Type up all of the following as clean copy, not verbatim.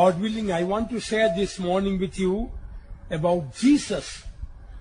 God willing, I want to share this morning with you about Jesus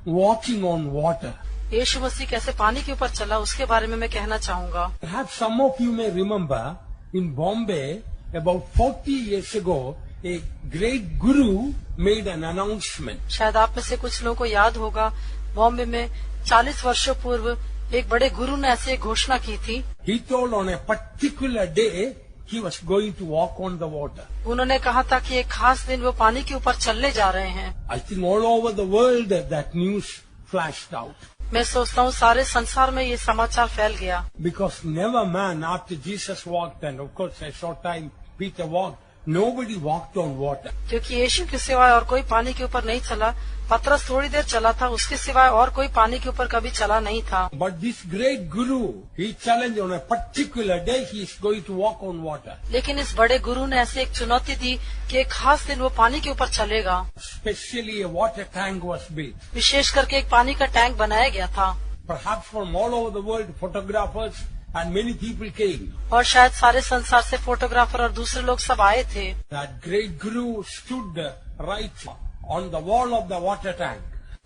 walking on water. यीशु मसीह कैसे पानी के ऊपर चला उसके बारे में मैं कहना चाहूंगा। Perhaps some of you may remember in Bombay about 40 years ago, a great guru made an announcement. शायद आप में से कुछ लोगों को याद होगा, बॉम्बे में 40 वर्षों पूर्व एक बड़े गुरु ने ऐसे घोषणा की थी। He told on a particular day he was going to walk on the water. उन्होंने कहा था कि एक खास दिन वो पानी के ऊपर चलने जा रहे हैं। I think all over the world that news flashed out. मैं सोचता हूँ सारे संसार में ये समाचार फैल गया। Because never man after Jesus walked, and of course a short time Peter walked, nobody walked on water. क्योंकि यीशु के सिवाय और कोई पानी के ऊपर नहीं चला। पतरस थोड़ी देर चला था, उसके सिवाय और कोई पानी के ऊपर कभी चला नहीं था। But this great guru, he challenged on a particular day he is going to walk on water. लेकिन इस बड़े गुरु ने ऐसे एक चुनौती दी कि एक खास दिन वो पानी के ऊपर चलेगा। Especially a water tank was built. विशेष करके एक पानी का टैंक बनाया गया था। Perhaps from all over the world, photographers and many people came. और शायद सारे संसार से फोटोग्राफर और दूसरे लोग सब आए थे। That great guru stood right on the wall of the water tank.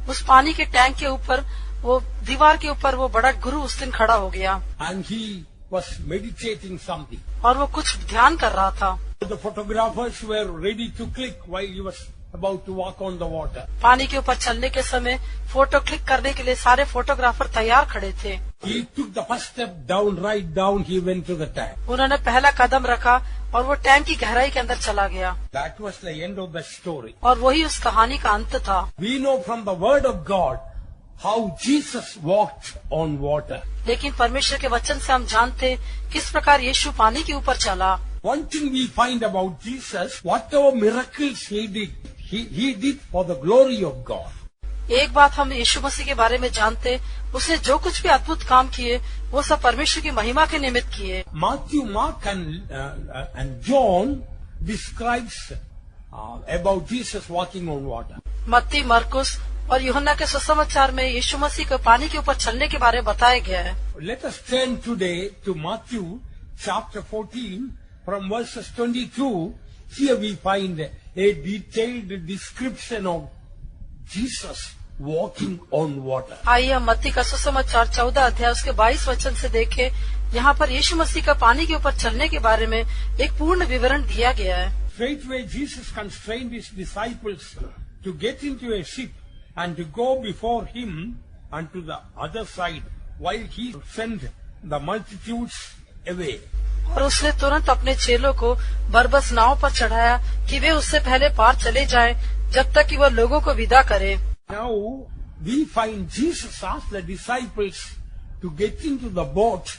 उस पानी के टैंक के ऊपर, वो दीवार के ऊपर वो बड़ा गुरु उस दिन खड़ा हो गया। And he was meditating something. और वो कुछ ध्यान कर रहा था। The photographers were ready to click while he was about to walk on the water. पानी के ऊपर चलने के समय फोटो क्लिक करने के लिए सारे फोटोग्राफर तैयार खड़े थे। He took the first step down, right down, he went to the tank. उन्होंने पहला कदम रखा और वो टैंक की गहराई के अंदर चला गया। That was the end of the story. और वही उस कहानी का अंत था। We know from the word of God how Jesus walked on water. लेकिन परमेश्वर के वचन से हम जानते किस प्रकार यीशु पानी के ऊपर चला। One thing we find about Jesus, whatever miracles he did, he did for the glory of God. एक बात हम यीशु मसीह के बारे में जानते, उसने जो कुछ भी अद्भुत काम किए वो सब परमेश्वर की महिमा के निमित्त किए। Matthew, Mark and John describes about Jesus walking on water. मत्ती, मरकुस और यूहन्ना के सुसमाचार में यीशु मसीह को पानी के ऊपर चलने के बारे में बताया गया है। Let us turn today to Matthew chapter 14 from verses 22. Here we find a detailed description of Jesus walking on water. आइए हम मत्ती का सुसमाचार 14 अध्याय उसके 22 वचन से देखें। यहाँ पर यीशु मसीह का पानी के ऊपर चलने के बारे में एक पूर्ण विवरण दिया गया है। Straightway Jesus constrained his disciples to get into a ship and to go before him unto the other side while he sent the multitudes away. और उसने तुरंत अपने चेलों को बरबस नाव पर चढ़ाया कि वे उससे पहले पार चले जाएं, जब तक कि वह लोगों को विदा करे। Now we find Jesus asked the disciples to get into the boat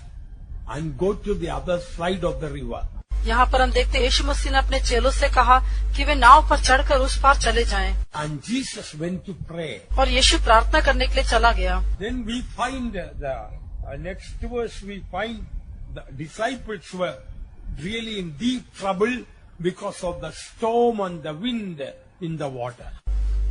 and go to the other side of the river. यहाँ पर हम देखते यीशु मसीह ने अपने चेलों से कहा कि वे नाव पर चढ़कर उस पार चले जाएं। And Jesus went to pray. और यीशु प्रार्थना करने के लिए चला गया। Then we find the next verse, we find the disciples were really in deep trouble because of the storm and the wind in the water.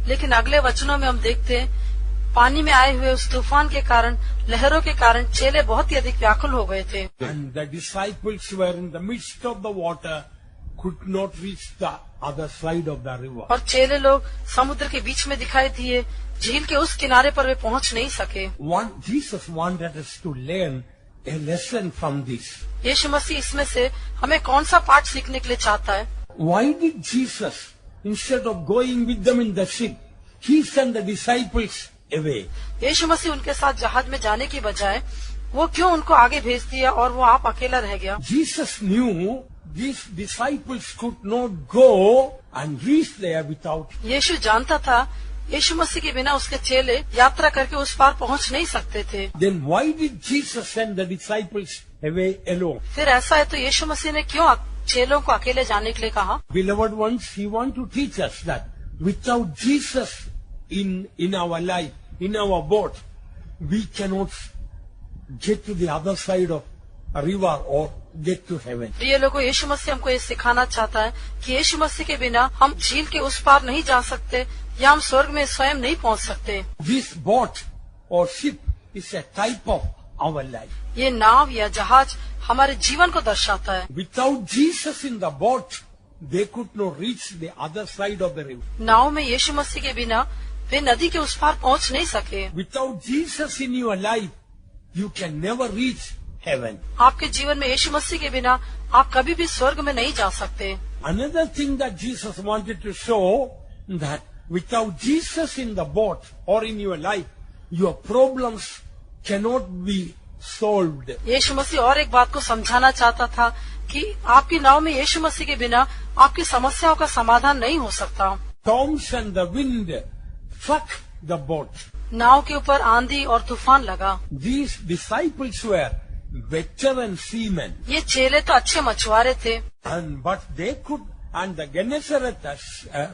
लेकिन अगले वचनों में हम देखते हैं पानी में आए हुए उस तूफान के कारण, लहरों के कारण चेले बहुत ही अधिक व्याकुल हो गए थे। And the disciples were in the midst of the water, could not reach the other side of the river. और चेले लोग समुद्र के बीच में दिखाई दिए, झील के उस किनारे पर वे पहुंच नहीं सके। Jesus wanted us to learn a lesson from this. यीशु मसीह इसमें से हमें कौन सा पाठ सीखने के लिए चाहता है? Why did Jesus, instead of going with them in the ship, he sent the disciples away? यीशु मसीह उनके साथ जहाज में जाने की बजाय वो क्यों उनको आगे भेज दिया और वो आप अकेला रह गया? Jesus knew these disciples could not go and reach there without him. यीशु जानता था यीशु मसीह के बिना उसके चेले यात्रा करके उस पार पहुंच नहीं सकते थे। Then why did Jesus send the disciples away alone? फिर ऐसा है तो यीशु मसीह ने क्यों चेलों को अकेले जाने के लिए कहा? Beloved ones, he wants to teach us that without Jesus in our life, in our boat, we cannot get to the other side of a river or get to heaven. प्रिय लोगों, यीशु मसीह हमको ये सिखाना चाहता है कि यीशु मसीह के बिना हम झील के उस पार नहीं जा सकते या हम स्वर्ग में स्वयं नहीं पहुंच सकते। This boat or ship is a type of our life. ये नाव या जहाज हमारे जीवन को दर्शाता है। Without Jesus in the boat, they could not reach the other side of the river. नाव में यीशु मसीह के बिना वे नदी के उस पार पहुंच नहीं सके। Without Jesus in your life, you can never reach heaven. आपके जीवन में यीशु मसीह के बिना आप कभी भी स्वर्ग में नहीं जा सकते। Another thing that Jesus wanted to show, that without Jesus in the boat or in your life, your problems cannot be solved. यीशु मसीह और एक बात को समझाना चाहता था कि आपकी नाव में यीशु मसीह के बिना आपकी समस्याओं का समाधान नहीं हो सकता। Storms and the wind struck the boat. नाव के ऊपर आंधी और तूफान लगा। These disciples were veteran seamen, ये चेले तो अच्छे मछुआरे थे, but they could, and the Gennesaret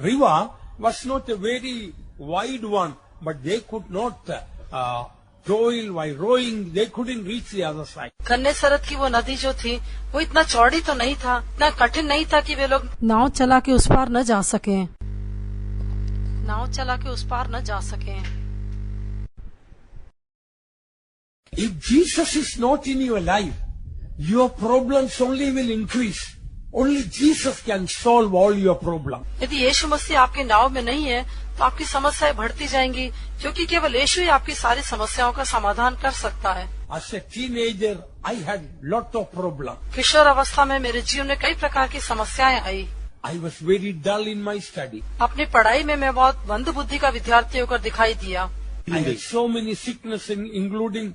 river was not a very wide one, but they could not toil while rowing. They couldn't reach the other side. गन्नेसरत की वो नदी जो थी वो इतना चौड़ी तो नहीं था, इतना कठिन नहीं था कि वे लोग नाव चला के उस पार न जा सके। If Jesus is not in your life, your problems only will increase. Only Jesus can solve all your problems. यदि यीशु मसीह आपके नाव में नहीं है तो आपकी समस्याएं बढ़ती जाएंगी, क्योंकि केवल यीशु ही आपकी सारी समस्याओं का समाधान कर सकता है। As a teenager, I had lot of problems. किशोर अवस्था में मेरे जीवन में कई प्रकार की समस्याएं आई। I was very dull in my study. अपनी पढ़ाई में मैं बहुत मंद बुद्धि का विद्यार्थी होकर दिखाई दिया। I had so many sicknesses, including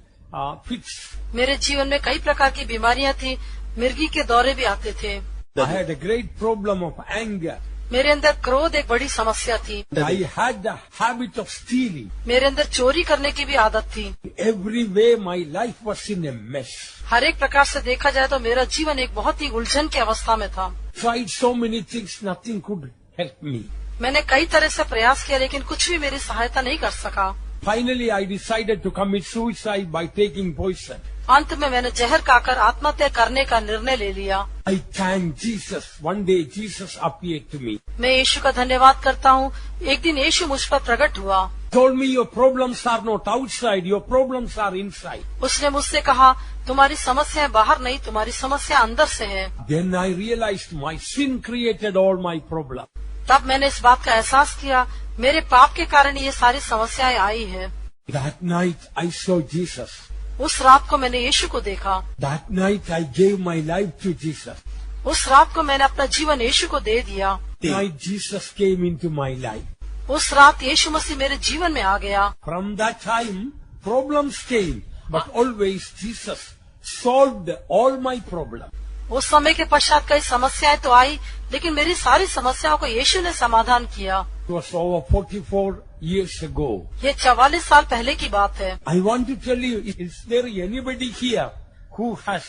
fits. मेरे जीवन में कई प्रकार की बीमारियां थी, मिर्गी के दौरे भी आते थे। I had a great problem of anger. मेरे अंदर क्रोध एक बड़ी समस्या थी। I had the habit of stealing. मेरे अंदर चोरी करने की भी आदत थी। Every way my life was in a mess. हर एक प्रकार से देखा जाए तो मेरा जीवन एक बहुत ही उलझन की अवस्था में था। Tried so many things, nothing could help me. मैंने कई तरह से प्रयास किया, लेकिन कुछ भी मेरी सहायता नहीं कर सका। Finally, I decided to commit suicide by taking poison. अंत में मैंने जहर खाकर आत्महत्या करने का निर्णय ले लिया। I thank Jesus. One day Jesus appeared to me. मैं यीशु का धन्यवाद करता हूँ। एक दिन यीशु मुझ पर प्रकट हुआ। Told me your problems are not outside, your problems are inside. उसने मुझसे कहा, तुम्हारी समस्याएं बाहर नहीं, तुम्हारी समस्या अंदर से है। Then I realized my sin created all my problems. तब मैंने इस बात का एहसास किया, मेरे पाप के कारण ये सारी समस्याएं आई है। That night I saw Jesus. उस रात को मैंने यीशु को देखा। That night I gave my life to Jesus. उस रात को मैंने अपना जीवन यीशु को दे दिया। That night Jesus came into my life. उस रात यीशु मसीह मेरे जीवन में आ गया। From that time problems came, but always Jesus solved all my problems. उस समय के पश्चात कई समस्याएं तो आई, लेकिन मेरी सारी समस्याओं को यीशु ने समाधान किया। It was over 44 years ago. ये 44 साल पहले की बात है। I want to tell you, is there anybody here who has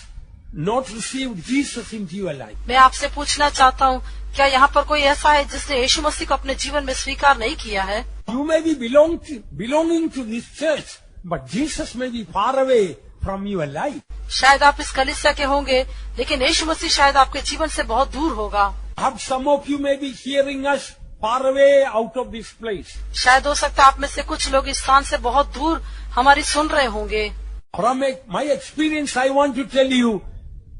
not received Jesus into your life? मैं आपसे पूछना चाहता हूँ, क्या यहाँ पर कोई ऐसा है जिसने यीशु मसीह को अपने जीवन में स्वीकार नहीं किया है? You may be belonging to this church, but Jesus may be far away from your life. शायद आप इस कलीसिया के होंगे, लेकिन यीशु मसीह शायद आपके जीवन से बहुत दूर होगा। Perhaps some of you may be hearing us far away out of this place. शायद हो सकता है आप में से कुछ लोग इस स्थान से बहुत दूर हमारी सुन रहे होंगे। From my experience, I want to tell you,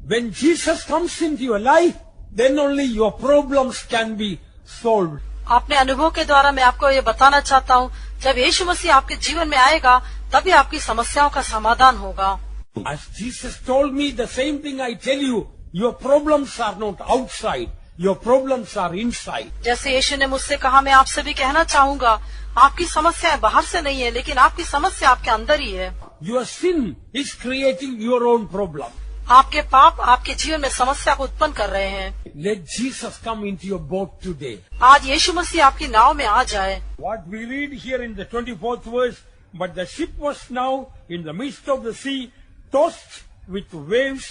when Jesus comes into your life, then only your problems can be solved. अपने अनुभव के द्वारा मैं आपको ये बताना चाहता हूँ, जब यीशु मसीह आपके जीवन में आएगा, तभी आपकी समस्याओं का समाधान होगा। As Jesus told me the same thing, I tell you, your problems are not outside, your problems are inside. जैसे यीशु ने मुझसे कहा, मैं आपसे भी कहना चाहूँगा, आपकी समस्याएं बाहर से नहीं है, लेकिन आपकी समस्या आपके अंदर ही है। Your sin is creating your own problem. आपके पाप आपके जीवन में समस्या को उत्पन्न कर रहे हैं। Let Jesus come into your boat today. आज यीशु मसीह आपकी नाव में आ जाए। What we read here in the 24th verse, but the ship was now in the midst of the sea, tossed with waves,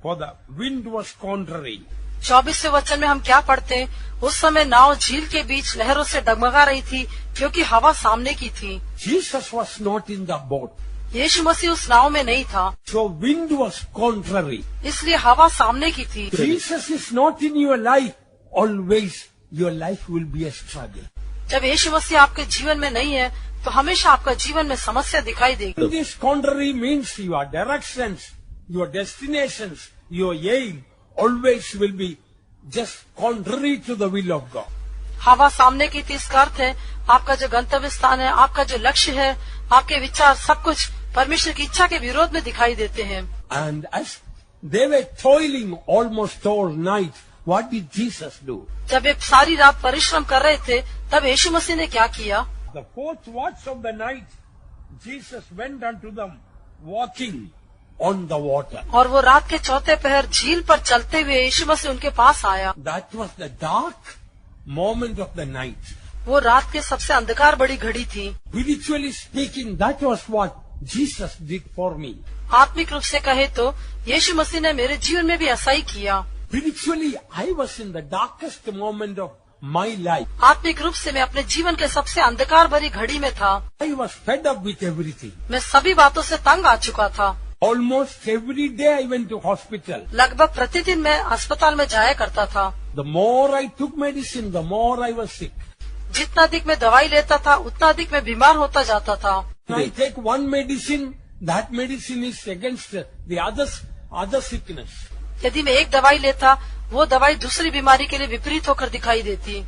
for the wind was contrary. 24वें वचन में हम क्या पढ़ते हैं? उस समय नाव झील के बीच लहरों से डगमगा रही थी, क्योंकि हवा सामने की थी। Jesus was not in the boat. यीशु मसीह उस नाव में नहीं था, So wind was contrary. इसलिए हवा सामने की थी। Jesus is not in your life. Always your life will be a struggle. जब यीशु मसीह आपके जीवन में नहीं है, तो हमेशा आपका जीवन में समस्या दिखाई देगी। This contrary means your directions, your destinations, your aim always will be just contrary to the will of God. हवा सामने की थी, इसका अर्थ है आपका जो गंतव्य स्थान है, आपका जो लक्ष्य है, आपके विचार, सब कुछ परमेश्वर की इच्छा के विरोध में दिखाई देते हैं। And as they were toiling almost all night, what did Jesus do? जब वे सारी रात परिश्रम कर रहे थे, तब यीशु मसीह ने क्या किया? The fourth watch of the night, Jesus went unto them, walking on the water. और वो रात के चौथे पहर झील पर चलते हुए यीशु मसीह उनके पास आया। That was the dark moment of the night. वो रात के सबसे अंधकार बड़ी घड़ी थी। Spiritually speaking, that was what Jesus did for me. आत्मिक रूप से कहे तो यीशु मसीह ने मेरे जीवन में भी ऐसा ही किया। Spiritually, I was in the darkest moment of my life. आत्मिक रूप से मैं अपने जीवन के सबसे अंधकार भरी घड़ी में था। I was fed up with everything. मैं सभी बातों से तंग आ चुका था। Almost every day I went to hospital. लगभग प्रतिदिन मैं अस्पताल में जाया करता था। The more I took medicine, the more I was sick. जितना अधिक मैं दवाई लेता था, उतना अधिक मैं बीमार होता जाता था। When I take one medicine, that medicine is against the other sickness. यदि मैं एक दवाई लेता, वो दवाई दूसरी बीमारी के लिए विपरीत होकर दिखाई देती।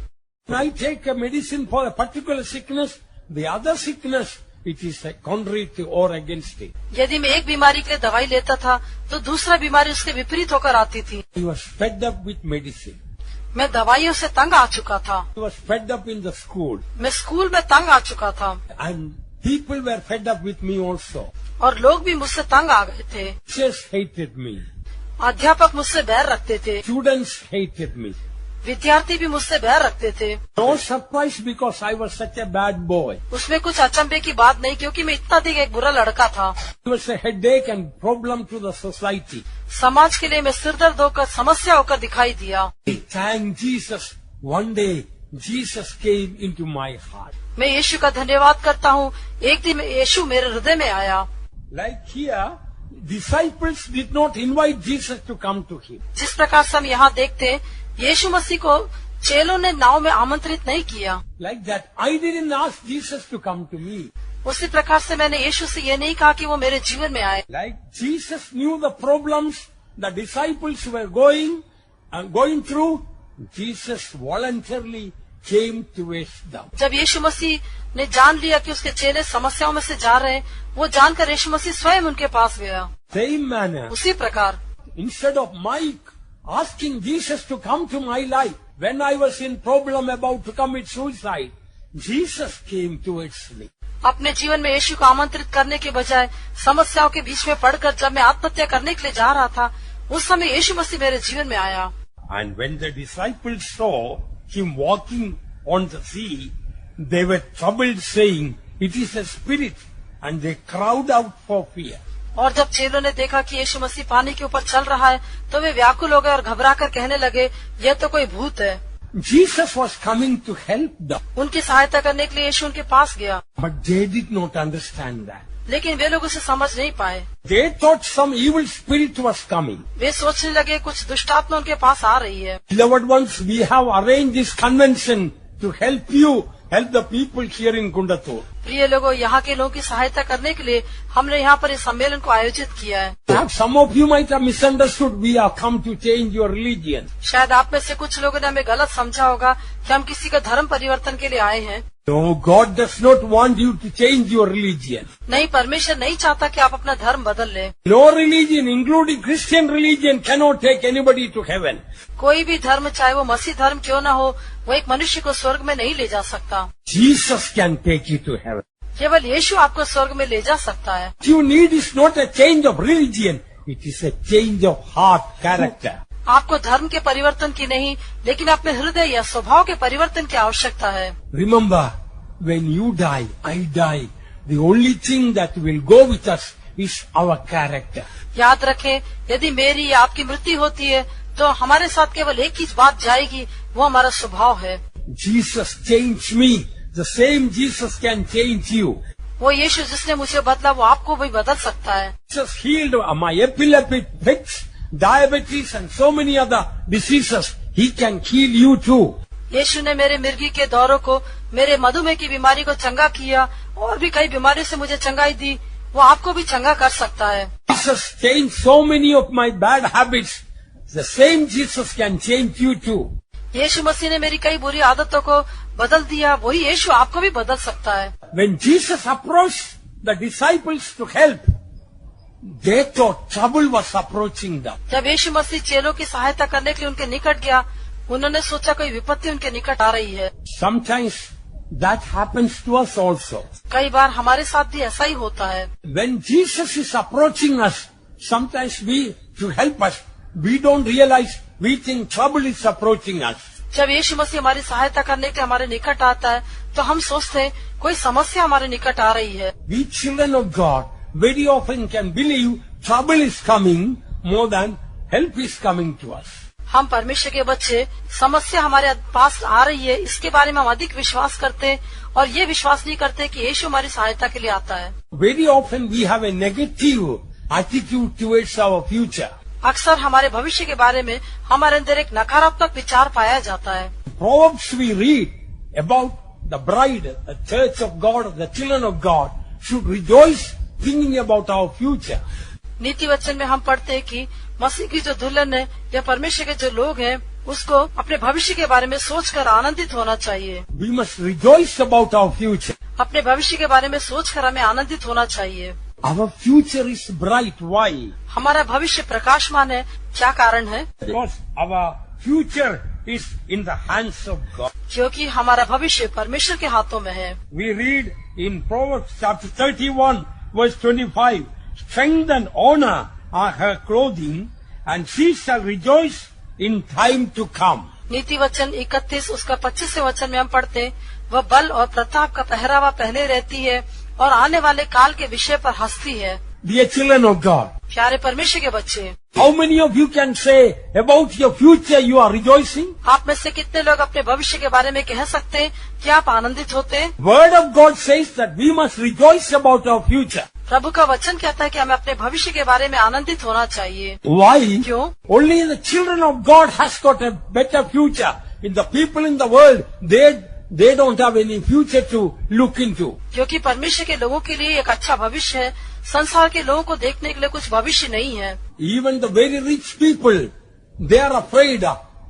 When I take a medicine for a particular sickness, the other sickness, it is contrary to or against it. यदि मैं एक बीमारी के लिए दवाई लेता था, तो दूसरा बीमारी उसके विपरीत होकर आती थी। I was fed up with medicine. मैं दवाइयों से तंग आ चुका था। I was fed up in the school. मैं स्कूल में तंग आ चुका था। And people were fed up with me also. और लोग भी मुझसे तंग आ गए थे। Teachers hated me. अध्यापक मुझसे बैर रखते थे। Students hated me. विद्यार्थी भी मुझसे बैर रखते थे। No surprise because I was such a bad boy. उसमें कुछ अचंभे की बात नहीं, क्योंकि मैं इतना अधिक एक बुरा लड़का था। It was a headache and problem to the society. समाज के लिए मैं सिरदर्द होकर, समस्या होकर दिखाई दिया। Thank Jesus. One day, Jesus came into my heart. मैं यीशु का धन्यवाद करता हूँ। एक दिन यीशु मेरे हृदय में आया। Like here, disciples did not invite Jesus to come to him. जिस प्रकार से हम यहाँ देखते हैं, यीशु मसीह को चेलों ने नाव में आमंत्रित नहीं किया। Like that, I didn't ask Jesus to come to me. उसी प्रकार से मैंने यीशु से ये नहीं कहा कि वो मेरे जीवन में आए। Like Jesus knew the problems the disciples were going through, Jesus voluntarily came towards them. जब यीशु मसीह ने जान लिया कि उसके चेले समस्याओं में से जा रहे हैं, वो जानकर यीशु मसीह स्वयं उनके पास गया। Same manner, उसी प्रकार instead of Mike asking Jesus to come to my life when I was in problem about to commit suicide, Jesus came towards me. अपने जीवन में यीशु को आमंत्रित करने के बजाय समस्याओं के बीच में पड़कर जब मैं आत्महत्या करने के लिए जा रहा था, उस समय यीशु मसीह मेरे जीवन में आया। And when the disciples saw him walking on the sea, they were troubled, saying, "It is a spirit," and they cried out for fear. और जब चेलों ने देखा कि यीशु मसीह पानी के ऊपर चल रहा है, तो वे व्याकुल हो गए और घबराकर कहने लगे, यह तो कोई भूत है। Jesus was coming to help them, उनकी सहायता करने के लिए यीशु उनके पास गया, but they did not understand that. लेकिन वे लोग उसे समझ नहीं पाए। They thought some evil spirit was coming. वे सोचने लगे कुछ दुष्ट आत्मा उनके पास आ रही है। Beloved ones, we have arranged this convention to help the people here in Kundatur. प्रिय लोगों, यहाँ के लोगों की सहायता करने के लिए हमने यहाँ पर इस सम्मेलन को आयोजित किया है। Perhaps some of you might have misunderstood. We have come to change your religion. शायद आप में से कुछ लोगों ने हमें गलत समझा होगा कि हम किसी का धर्म परिवर्तन के लिए आए हैं। No, God does not want you to change your religion. नहीं, परमेश्वर नहीं चाहता कि आप अपना धर्म बदल लें। No religion, including Christian religion, cannot take anybody to heaven. कोई भी धर्म, चाहे वो मसीह धर्म क्यों न हो, वो एक मनुष्य को स्वर्ग में नहीं ले जा सकता। Jesus can take you to heaven. केवल यीशु आपको स्वर्ग में ले जा सकता है। What you need is not a change of religion. It is a change of heart, character. आपको धर्म के परिवर्तन की नहीं, लेकिन अपने हृदय या स्वभाव के परिवर्तन की आवश्यकता है। Remember, when you die, I die. The only thing that will go with us is our character. याद रखें, यदि मेरी या आपकी मृत्यु होती है, तो हमारे साथ केवल एक ही बात जाएगी, वो हमारा स्वभाव है। Jesus changed me. The same Jesus can change you. वो यीशु जिसने मुझे बदला, वो आपको भी बदल सकता है। Jesus healed my epileptic fits, diabetes and so many other diseases. He can heal you too. यीशु ने मेरे मिर्गी के दौरों को, मेरे मधुमेह की बीमारी को चंगा किया, और भी कई बीमारियों से मुझे चंगाई दी, वो आपको भी चंगा कर सकता है। Jesus changed so many of my bad habits the same Jesus can change you too. यीशु मसीह ने मेरी कई बुरी आदतों को बदल दिया, वही यीशु आपको भी बदल सकता है। When Jesus approached the disciples to help, they thought trouble was approaching them. जब यीशु मसीह चेलों की सहायता करने के लिए उनके निकट गया, उन्होंने सोचा कोई विपत्ति उनके निकट आ रही है। Sometimes that happens to us also. कई बार हमारे साथ भी ऐसा ही होता है। When Jesus is approaching us, sometimes to help us, we don't realize, we think trouble is approaching us. जब यीशु मसीह हमारी सहायता करने के लिए हमारे निकट आता है, तो हम सोचते हैं कोई समस्या हमारे निकट आ रही है। We children of God very often can believe trouble is coming more than help is coming to us. हम परमेश्वर के बच्चे समस्या हमारे पास आ रही है, इसके बारे में हम अधिक विश्वास करते हैं और ये विश्वास नहीं करते कि यीशु हमारी सहायता के लिए आता है। Very often we have a negative attitude towards our future. अक्सर हमारे भविष्य के बारे में हमारे अंदर एक नकारात्मक विचार पाया जाता है। Proverbs we read about the bride, the church of God, the children of God should rejoice thinking about our future. नीति वचन में हम पढ़ते हैं कि मसीह की जो दुल्हन है या परमेश्वर के जो लोग हैं, उसको अपने भविष्य के बारे में सोचकर आनंदित होना चाहिए। We must rejoice about our future. अपने भविष्य के बारे में सोचकर हमें आनंदित होना चाहिए। Our future is bright. Why? हमारा भविष्य प्रकाशमान है। क्या कारण है? Because our future is in the hands of God. क्योंकि हमारा भविष्य परमेश्वर के हाथों में है। We read in Proverbs chapter 31 verse 25, strength and honor are her clothing and she shall rejoice in time to come. नीति वचन 31 उसका 25वें वचन में हम पढ़ते हैं, वह बल और प्रताप का पहरावा पहने रहती है और आने वाले काल के विषय पर हंसती है। Dear children of God, प्यारे परमेश्वर के बच्चे, how many of you can say about your future you are rejoicing? आप में से कितने लोग अपने भविष्य के बारे में कह सकते हैं कि आप आनंदित होते हैं? Word of God says that we must rejoice about our future. प्रभु का वचन कहता है कि हमें अपने भविष्य के बारे में आनंदित होना चाहिए। Why? क्यों? Only the children of God has got a better future. In the people in the world, they don't have any future to look into. क्योंकि परमेश्वर के लोगों के लिए एक अच्छा भविष्य है, संसार के लोगों को देखने के लिए कुछ भविष्य नहीं है। Even the very rich people, they are afraid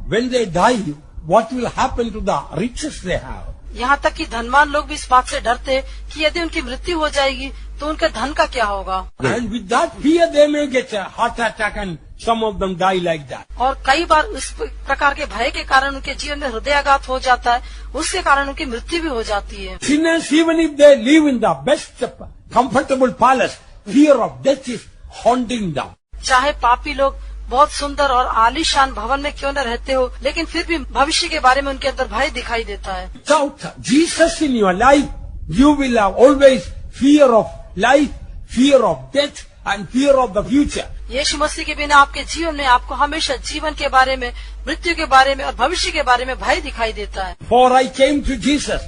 when they die, what will happen to the riches they have. यहाँ तक कि धनवान लोग भी इस बात से डरते हैं कि यदि उनकी मृत्यु हो जाएगी तो उनके धन का क्या होगा। And with that fear they may get a heart attack and some of them die like that. और कई बार इस प्रकार के भय के कारण उनके जीवन में हृदयाघात हो जाता है, उसके कारण उनकी मृत्यु भी हो जाती है। Sinners, even if they live in the best comfortable palace, fear of death is haunting them. चाहे पापी लोग बहुत सुंदर और आलीशान भवन में क्यों न रहते हो, लेकिन फिर भी भविष्य के बारे में उनके अंदर भय दिखाई देता है। Without Jesus in your life, you will have always fear of life, fear of death and fear of the future. यीशु मसीह के बिना आपके जीवन में आपको हमेशा जीवन के बारे में, मृत्यु के बारे में और भविष्य के बारे में भय दिखाई देता है। For I came to Jesus,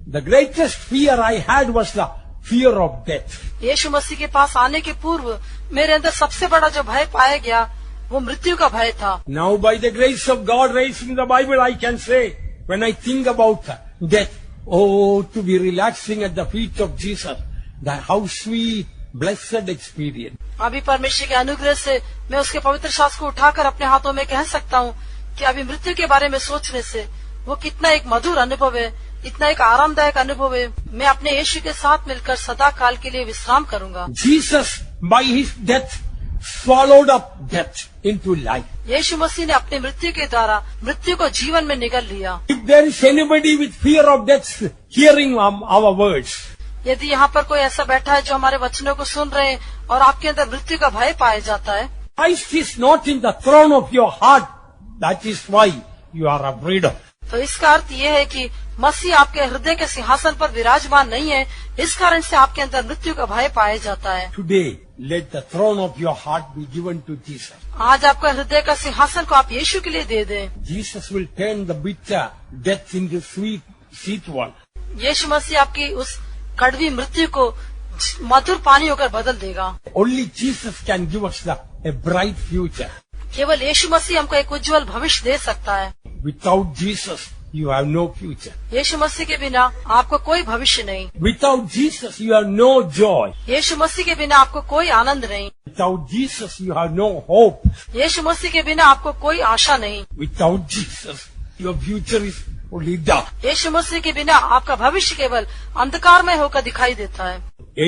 the greatest fear I had was the fear of death. यीशु मसीह के पास आने के पूर्व मेरे अंदर सबसे बड़ा जो भय पाया गया वो मृत्यु का भय था। Now by the grace of God raised in the Bible, I can say, when I think about death, oh, to be relaxing at the feet of Jesus, that how sweet, blessed experience. अभी परमेश्वर के अनुग्रह से मैं उसके पवित्र शास्त्र को उठाकर अपने हाथों में कह सकता हूँ कि अभी मृत्यु के बारे में सोचने से वो कितना एक मधुर अनुभव है, इतना एक आरामदायक अनुभव है। मैं अपने यीशु के साथ मिलकर सदा काल के लिए विश्राम करूंगा। Jesus, by his death, swallowed up death into life. यीशु मसीह ने अपनी मृत्यु के द्वारा मृत्यु को जीवन में निगल लिया। If there is anybody with fear of death hearing our words, यदि यहाँ पर कोई ऐसा बैठा है जो हमारे वचनों को सुन रहे हैं और आपके अंदर मृत्यु का भय पाया जाता है, Christ is not in the throne of your heart. That is why you are afraid of. तो इसका अर्थ ये है कि मसीह आपके हृदय के सिंहासन पर विराजमान नहीं है, इस कारण से आपके अंदर मृत्यु का भय पाया जाता है। Today, let the throne of your heart be given to Jesus. आज आपका हृदय का सिंहासन को आप यीशु के लिए दे दें। Jesus will turn the bitter death into sweet one. यीशु मसीह आपकी उस कड़वी मृत्यु को मधुर पानी होकर बदल देगा। Only Jesus can give us a bright future. केवल यीशु मसीह हमको एक उज्जवल भविष्य दे सकता है। Without Jesus, you have no future. यीशु मसीह के बिना आपको कोई भविष्य नहीं। Without Jesus, you have no joy. यीशु मसीह के बिना आपको कोई आनंद नहीं। Without Jesus, you have no hope. यीशु मसीह के बिना आपको कोई आशा नहीं। Without Jesus, your future is only dark. यीशु मसीह के बिना आपका भविष्य केवल अंधकारमय होकर दिखाई देता है।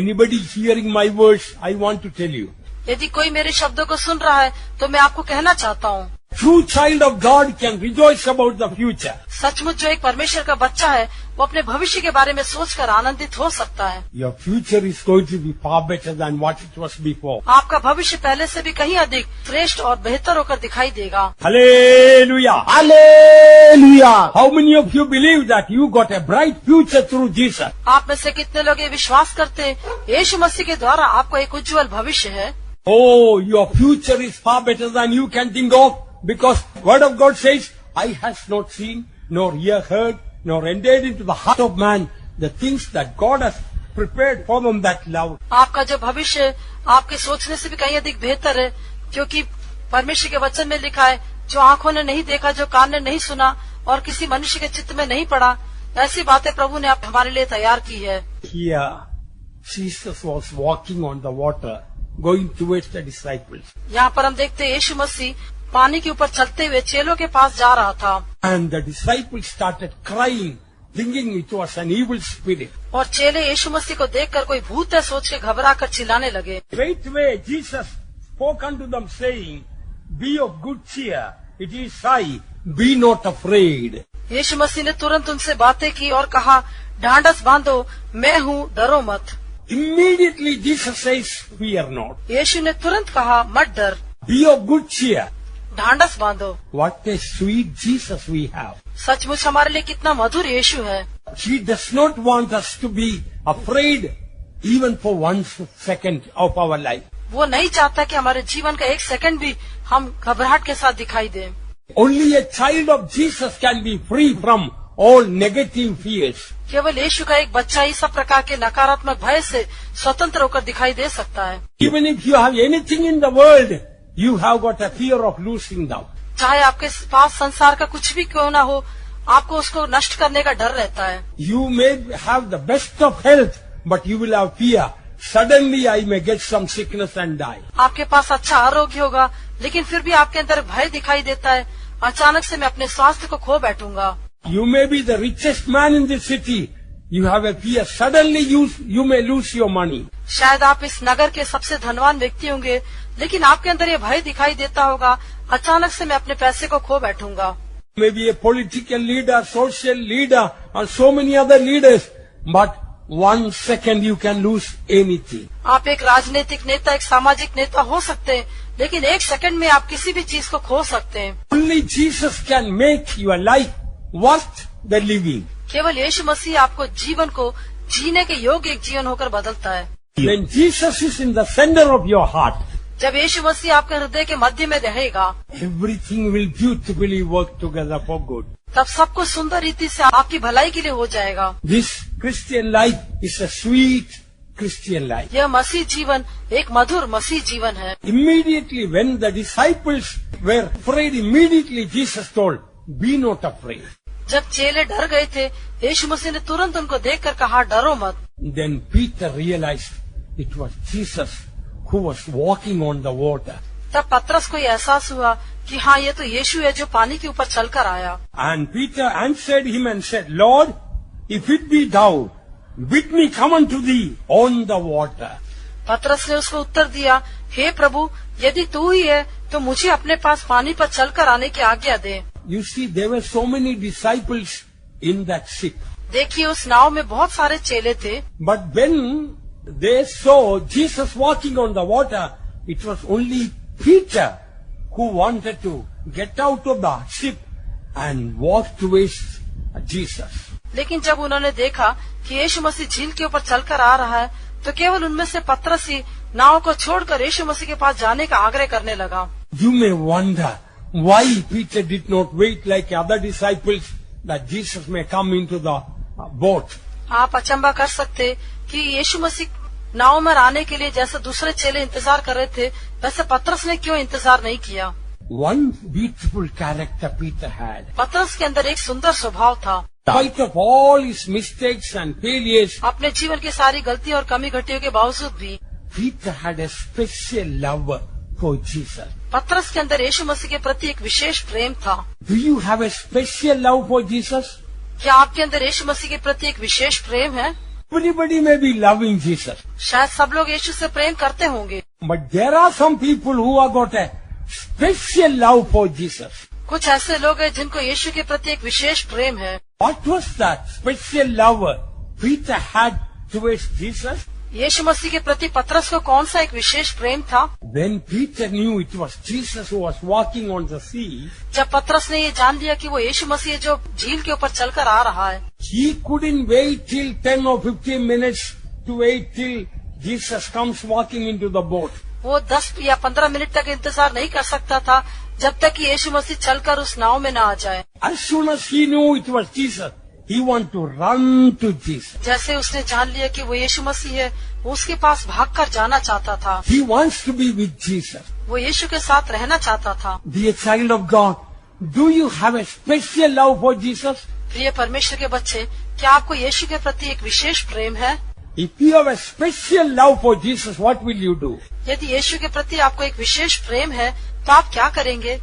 Anybody hearing my words, I want to tell you. यदि कोई मेरे शब्दों को सुन रहा है तो मैं आपको कहना चाहता हूँ, True child of God can rejoice about the future. सचमुच जो एक परमेश्वर का बच्चा है वो अपने भविष्य के बारे में सोचकर आनंदित हो सकता है। Your future is going to be far better than what it was before. आपका भविष्य पहले से भी कहीं अधिक श्रेष्ठ और बेहतर होकर दिखाई देगा। Hallelujah! Hallelujah. How many of you believe that you got a bright future through Jesus? आप में से कितने लोग ये विश्वास करते हैं यीशु मसीह के द्वारा आपको एक उज्जवल भविष्य है? Oh, your future is far better than you can think of, because Word of God says, "Eye has not seen, nor ear heard, nor entered into the heart of man the things that God has prepared for them that love." आपका जो भविष्य आपके सोचने से भी कहीं अधिक बेहतर है, क्योंकि परमेश्वर के वचन में लिखा है, जो आंखों ने नहीं देखा, जो कान ने नहीं सुना और किसी मनुष्य के चित्त में नहीं पड़ा, ऐसी बातें प्रभु ने आप हमारे लिए तैयार की है। Here, Jesus was walking on the water, going towards the disciples. यहाँ पर हम देखते हैं यीशु मसीह पानी के ऊपर चलते हुए चेलों के पास जा रहा था And the disciples started crying, thinking it was an evil spirit. और चेले यीशु मसीह को देखकर कोई भूत है सोच के घबरा कर चिल्लाने लगे। Straightway Jesus spoke unto them, saying, "Be of good cheer, it is I, be not afraid." यीशु मसीह ने तुरंत उनसे बातें की और कहा, ढांढस बांधो, मैं हूँ, डरो मत। Immediately Jesus says, "Fear not." यीशु ने तुरंत कहा, मत डर, Be of good cheer. ढांढस बांधो। What a sweet Jesus we have. सचमुच हमारे लिए कितना मधुर यीशु है। He does not want us to be afraid even for 1 second of our life. वो नहीं चाहता कि हमारे जीवन का 1 सेकंड भी हम घबराहट के साथ दिखाई दें। Only a child of Jesus can be free from all negative fears. केवल यीशु का एक बच्चा ही सब प्रकार के नकारात्मक भय से स्वतंत्र होकर दिखाई दे सकता है। Even if you have anything in the world, you have got a fear of losing them. चाहे आपके पास संसार का कुछ भी क्यों ना हो, आपको उसको नष्ट करने का डर रहता है। You may have the best of health, but you will have fear. Suddenly I may get some sickness and die. आपके पास अच्छा आरोग्य होगा, लेकिन फिर भी आपके अंदर भय दिखाई देता है, अचानक से मैं अपने स्वास्थ्य को खो बैठूंगा। You may be the richest man in the city. You have a fear. Suddenly you may lose your money. शायद आप इस नगर के सबसे धनवान व्यक्ति होंगे, लेकिन आपके अंदर ये भय दिखाई देता होगा, अचानक से मैं अपने पैसे को खो बैठूंगा। Maybe a political leader, social leader, or so many other leaders, but 1 second you can lose anything. आप एक राजनीतिक नेता, एक सामाजिक नेता हो सकते हैं, लेकिन 1 सेकंड में आप किसी भी चीज को खो सकते हैं। Only Jesus can make your life worth the living. केवल यीशु मसीह आपको जीवन को जीने के योग्य एक जीवन होकर बदलता है। When Jesus is in the center of your heart, जब यीशु मसीह आपके हृदय के मध्य में रहेगा, everything will beautifully work together for good. तब सब कुछ सुंदर रीति से आपकी भलाई के लिए हो जाएगा। This Christian life is a sweet Christian life. यह मसीह जीवन एक मधुर मसीह जीवन है। Immediately when the disciples were afraid, immediately Jesus told, "Be not afraid." जब चेले डर गए थे, यीशु मसीह ने तुरंत उनको देखकर कहा, डरो मत। Then Peter realized it was Jesus who was walking on the water. तब पतरस को ये एहसास हुआ कि हाँ, ये तो यीशु है जो पानी के ऊपर चलकर आया। And Peter answered him and said, "Lord, if it be thou, bid me come unto thee on the water." पतरस ने उसको उत्तर दिया, हे प्रभु, यदि तू ही है तो मुझे अपने पास पानी पर चलकर आने की आज्ञा दे। You see, there were so many disciples in that ship. देखिए, उस नाव में बहुत सारे चेले थे, But when they saw Jesus walking on the water, it was only Peter who wanted to get out of the ship and walk towards Jesus. लेकिन जब उन्होंने देखा कि यीशु मसीह झील के ऊपर चलकर आ रहा है, तो केवल उनमें से पतरस ही नाव को छोड़कर यीशु मसीह के पास जाने का आग्रह करने लगा। You may wonder why Peter did not wait like other disciples that Jesus may come into the boat. आप अचंभा कर सकते कि यीशु मसीह नाव में आने के लिए जैसे दूसरे चेले इंतजार कर रहे थे, वैसे पतरस ने क्यों इंतजार नहीं किया। one beautiful character Peter had. पतरस के अंदर एक सुंदर स्वभाव था। In spite of all his mistakes and failures, अपने जीवन की सारी गलतियों और कमी घटियों के बावजूद भी Peter had a special love for Jesus. पतरस के अंदर यीशु मसीह के प्रति एक विशेष प्रेम था। Do you have a special love for Jesus? क्या आपके अंदर यीशु मसीह के प्रति एक विशेष प्रेम है? Everybody may be loving Jesus, शायद सब लोग यीशु से प्रेम करते होंगे, but there are some people who have got a special love for Jesus. कुछ ऐसे लोग हैं जिनको यीशु के प्रति एक विशेष प्रेम है। What was that special love Peter had towards Jesus? यीशु मसीह के प्रति पतरस को कौन सा एक विशेष प्रेम था? When Peter knew it was Jesus who was walking on the sea, जब पतरस ने ये जान लिया कि वो यीशु मसीह है जो झील के ऊपर चलकर आ रहा है, he couldn't wait till 10 or 15 minutes to wait till Jesus comes walking into the boat. वो 10 या 15 मिनट तक इंतजार नहीं कर सकता था जब तक कि यीशु मसीह चलकर उस नाव में न आ जाए। As soon as he knew it was Jesus, he wanted to run to Jesus. जैसे उसने जान लिया कि वो यीशु मसीह है, वो उसके पास भागकर जाना चाहता था। He wants to be with Jesus. वो यीशु के साथ रहना चाहता था। Dear child of God, do you have a special love for Jesus? प्रिय परमेश्वर के बच्चे, क्या आपको यीशु के प्रति एक विशेष प्रेम है? If you have a special love for Jesus, what will you do? यदि यीशु के प्रति आपको एक विशेष प्रेम है तो आप क्या करेंगे?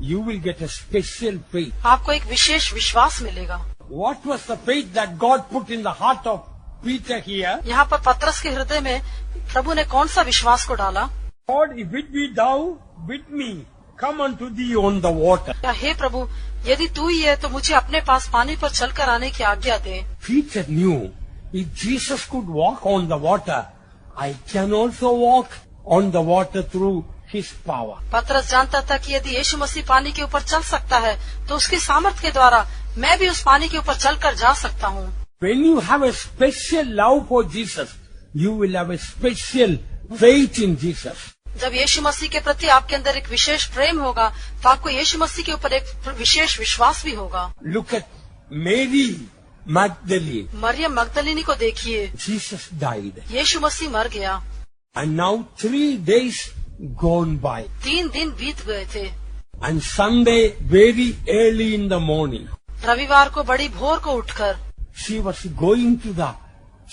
You will get a special faith. आपको एक विशेष विश्वास मिलेगा। What was the faith that God put in the heart of Peter here? यहाँ पर पतरस के हृदय में प्रभु ने कौन सा विश्वास को डाला? Lord, if it be thou, bid me come unto thee on the water. क्या हे प्रभु, यदि तू ही है तो मुझे अपने पास पानी पर चलकर आने की आज्ञा दे। Peter knew if Jesus could walk on the water, I can also walk on the water through his power. पतरस जानता था कि यदि यीशु मसीह पानी के ऊपर चल सकता है तो उसकी सामर्थ के द्वारा मैं भी उस पानी के ऊपर चलकर जा सकता हूँ। When you have a special love for Jesus, you will have a special faith in Jesus. जब यीशु मसीह के प्रति आपके अंदर एक विशेष प्रेम होगा तो आपको यीशु मसीह के ऊपर एक विशेष विश्वास भी होगा। Look at Mary Magdalene. Maryam मगदलिनी को देखिए, Jesus died. यीशु मसीह मर गया, And now 3 days gone by. 3 दिन बीत गए थे। And Sunday, very early in the morning, रविवार को बड़ी भोर को उठकर she was going to the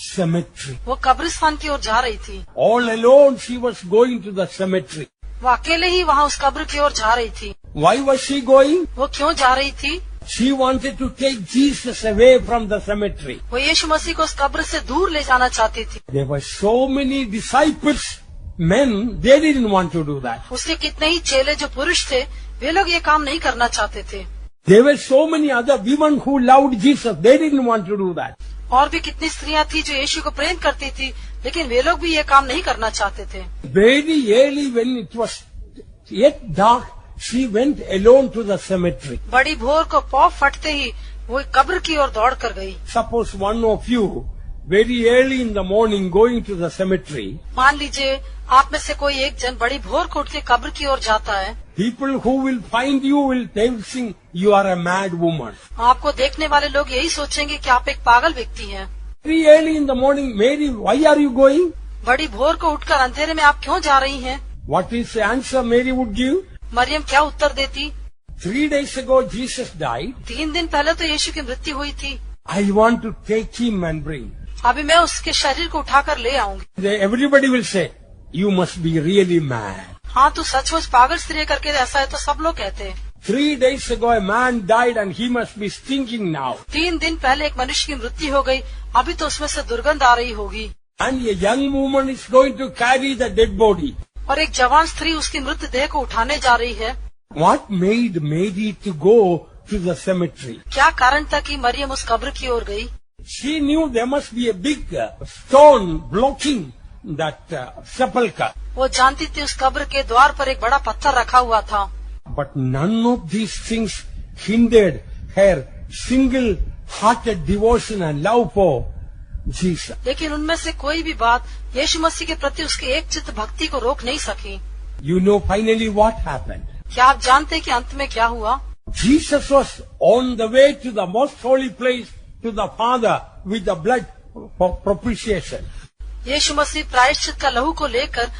cemetery. वो कब्रिस्तान की ओर जा रही थी। All alone she was going to the cemetery. वो अकेले ही वहाँ उस कब्र की ओर जा रही थी। Why was she going? वो क्यों जा रही थी? She wanted to take Jesus away from the cemetery. वो यीशु मसीह को उस कब्र से दूर ले जाना चाहती थी। There were so many disciples, men, they didn't want to do that. उसके कितने ही चेले जो पुरुष थे वे लोग ये काम नहीं करना चाहते थे। There were so many other women who loved Jesus, they didn't want to do that. और भी कितनी स्त्रियां थी जो यीशु को प्रेम करती थी, लेकिन वे लोग भी ये काम नहीं करना चाहते थे। Very early when it was yet dark, she went alone to the cemetery. बड़ी भोर को पौ फटते ही वो कब्र की ओर दौड़ कर गई। Suppose one of you, very early in the morning, going to the cemetery, मान लीजिए आप में से कोई एक जन बड़ी भोर को उठ के कब्र की ओर जाता है। people who will find you will they will think you are a mad woman. आपको देखने वाले लोग यही सोचेंगे कि आप एक पागल व्यक्ति हैं। Very early in the morning, Mary, why are you going? बड़ी भोर को उठकर अंधेरे में आप क्यों जा रही हैं? What is the answer Mary would give? Maryam क्या उत्तर देती? 3 days ago Jesus died. 3 दिन पहले तो यीशु की मृत्यु हुई थी। I want to take him and bring. अभी मैं उसके शरीर को उठाकर ले आऊंगी। Everybody will say, you must be really mad. हाँ, तू सचमुच पागल स्त्री करके ऐसा है तो सब लोग कहते हैं। 3 days ago a man died and he must be stinking now. 3 दिन पहले एक मनुष्य की मृत्यु हो गई, अभी तो उसमें से दुर्गंध आ रही होगी। And a young woman is going to carry the dead body. और एक जवान स्त्री उसकी मृतदेह को उठाने जा रही है। What made Mary to go to the cemetery? क्या कारण था कि मरियम उस कब्र की ओर गई? She knew there must be a big stone blocking that sepulchre. वो जानती थी उस कब्र के द्वार पर एक बड़ा पत्थर रखा हुआ था। But none of these things hindered her single-hearted devotion and love for Jesus. लेकिन उनमें से कोई भी बात यीशु मसीह के प्रति उसकी एक चित्त भक्ति को रोक नहीं सकी। You know finally what happened? क्या आप जानते हैं कि अंत में क्या हुआ? Jesus was on the way to the most holy place to the Father with the blood propitiation. यीशु मसीह प्रायश्चित का लहू को लेकर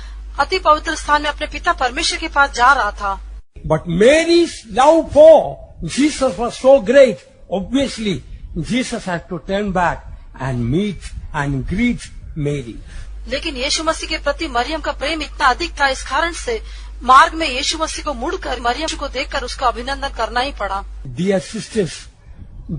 अति पवित्र स्थान में अपने पिता परमेश्वर के पास जा रहा था। But Mary's love for Jesus was so great. Obviously, Jesus had to turn back and meet and greet Mary. लेकिन यीशु मसीह के प्रति मरियम का प्रेम इतना अधिक था, इस कारण से मार्ग में यीशु मसीह को मुड़कर मरियम को देखकर उसका अभिनंदन करना ही पड़ा। Dear sisters,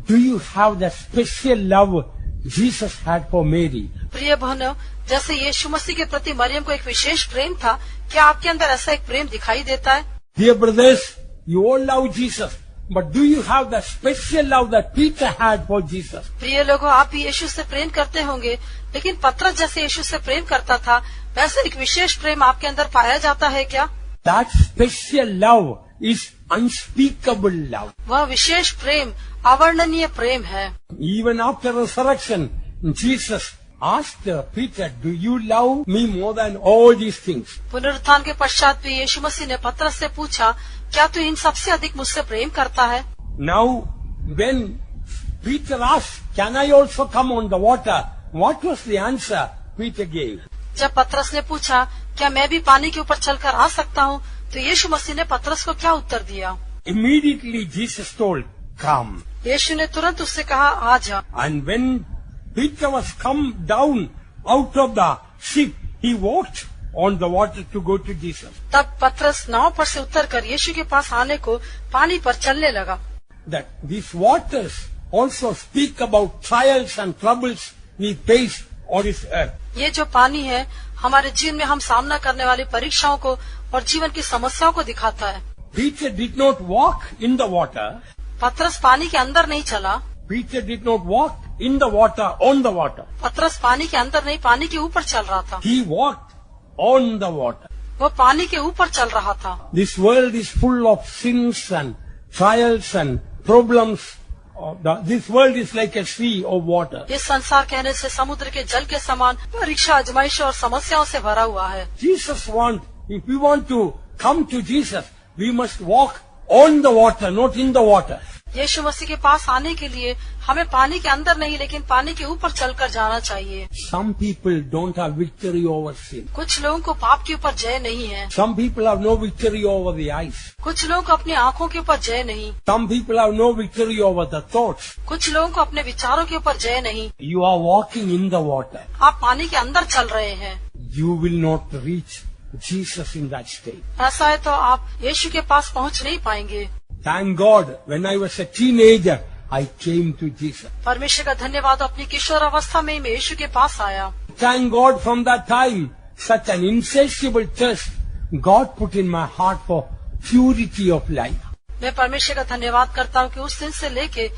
do you have that special love Jesus had for Mary? प्रिय बहनों, जैसे यीशु मसीह के प्रति मरियम को एक विशेष प्रेम था, क्या आपके अंदर ऐसा एक प्रेम दिखाई देता है? Dear brothers, you all love Jesus, but do you have that special love that Peter had for Jesus? प्रिय लोगों, आप भी यीशु से प्रेम करते होंगे, लेकिन पतरस जैसे यीशु से प्रेम करता था, वैसे एक विशेष प्रेम आपके अंदर पाया जाता है क्या? That special love is unspeakable love. वह विशेष प्रेम अवर्णनीय प्रेम है। Even after resurrection, Jesus asked Peter, do you love me more than all these things? पुनरुत्थान के पश्चात भी यीशु मसीह ने पतरस से पूछा, क्या तू इन सबसे अधिक मुझसे प्रेम करता है? Now, when Peter asked, can I also come on the water? What was the answer Peter gave? जब पतरस ने पूछा, क्या मैं भी पानी के ऊपर चलकर आ सकता हूँ, तो यीशु मसीह ने पतरस को क्या उत्तर दिया? Immediately Jesus told, come. यीशु ने तुरंत उससे कहा, आ जा। And when Peter was come down out of the ship, he walked on the water to go to Jesus. तब पतरस नाव पर से उतरकर यीशु के पास आने को पानी पर चलने लगा। That these waters also speak about trials and troubles we face on this earth. ये जो पानी है, हमारे जीवन में हम सामना करने वाली परीक्षाओं को और जीवन की समस्याओं को दिखाता है। Peter did not walk in the water. पतरस पानी के अंदर नहीं चला। Peter did not walk in the water, on the water. पतरस पानी के अंदर नहीं, पानी के ऊपर चल रहा था। He walked on the water. वो पानी के ऊपर चल रहा था। This world is full of sins and trials and problems. This world is like a sea of water. इस संसार कहने से समुद्र के जल के समान परीक्षा, आजमाइश और समस्याओं से भरा हुआ है। If we want to come to Jesus, we must walk on the water, not in the water. यीशु मसीह के पास आने के लिए हमें पानी के अंदर नहीं, लेकिन पानी के ऊपर चलकर जाना चाहिए। Some people don't have victory over sin. कुछ लोगों को पाप के ऊपर जय नहीं है। Some people have no victory over the eyes. कुछ लोगों को अपनी आँखों के ऊपर जय नहीं। Some people have no victory over the thoughts. कुछ लोगों को अपने विचारों के ऊपर जय नहीं। You are walking in the water. आप पानी के अंदर चल रहे हैं। You will not reach Jesus in that state. ऐसा है तो आप यीशु के पास पहुंच नहीं पाएंगे। Thank God, when I was a teenager, I came to Jesus. परमेश्वर का धन्यवाद, अपनी किशोर अवस्था में मैं यीशु के पास आया। Thank God, from that time, such an insatiable thirst God put in my heart for purity of life. मैं परमेश्वर का धन्यवाद करता हूँ कि उस दिन से लेके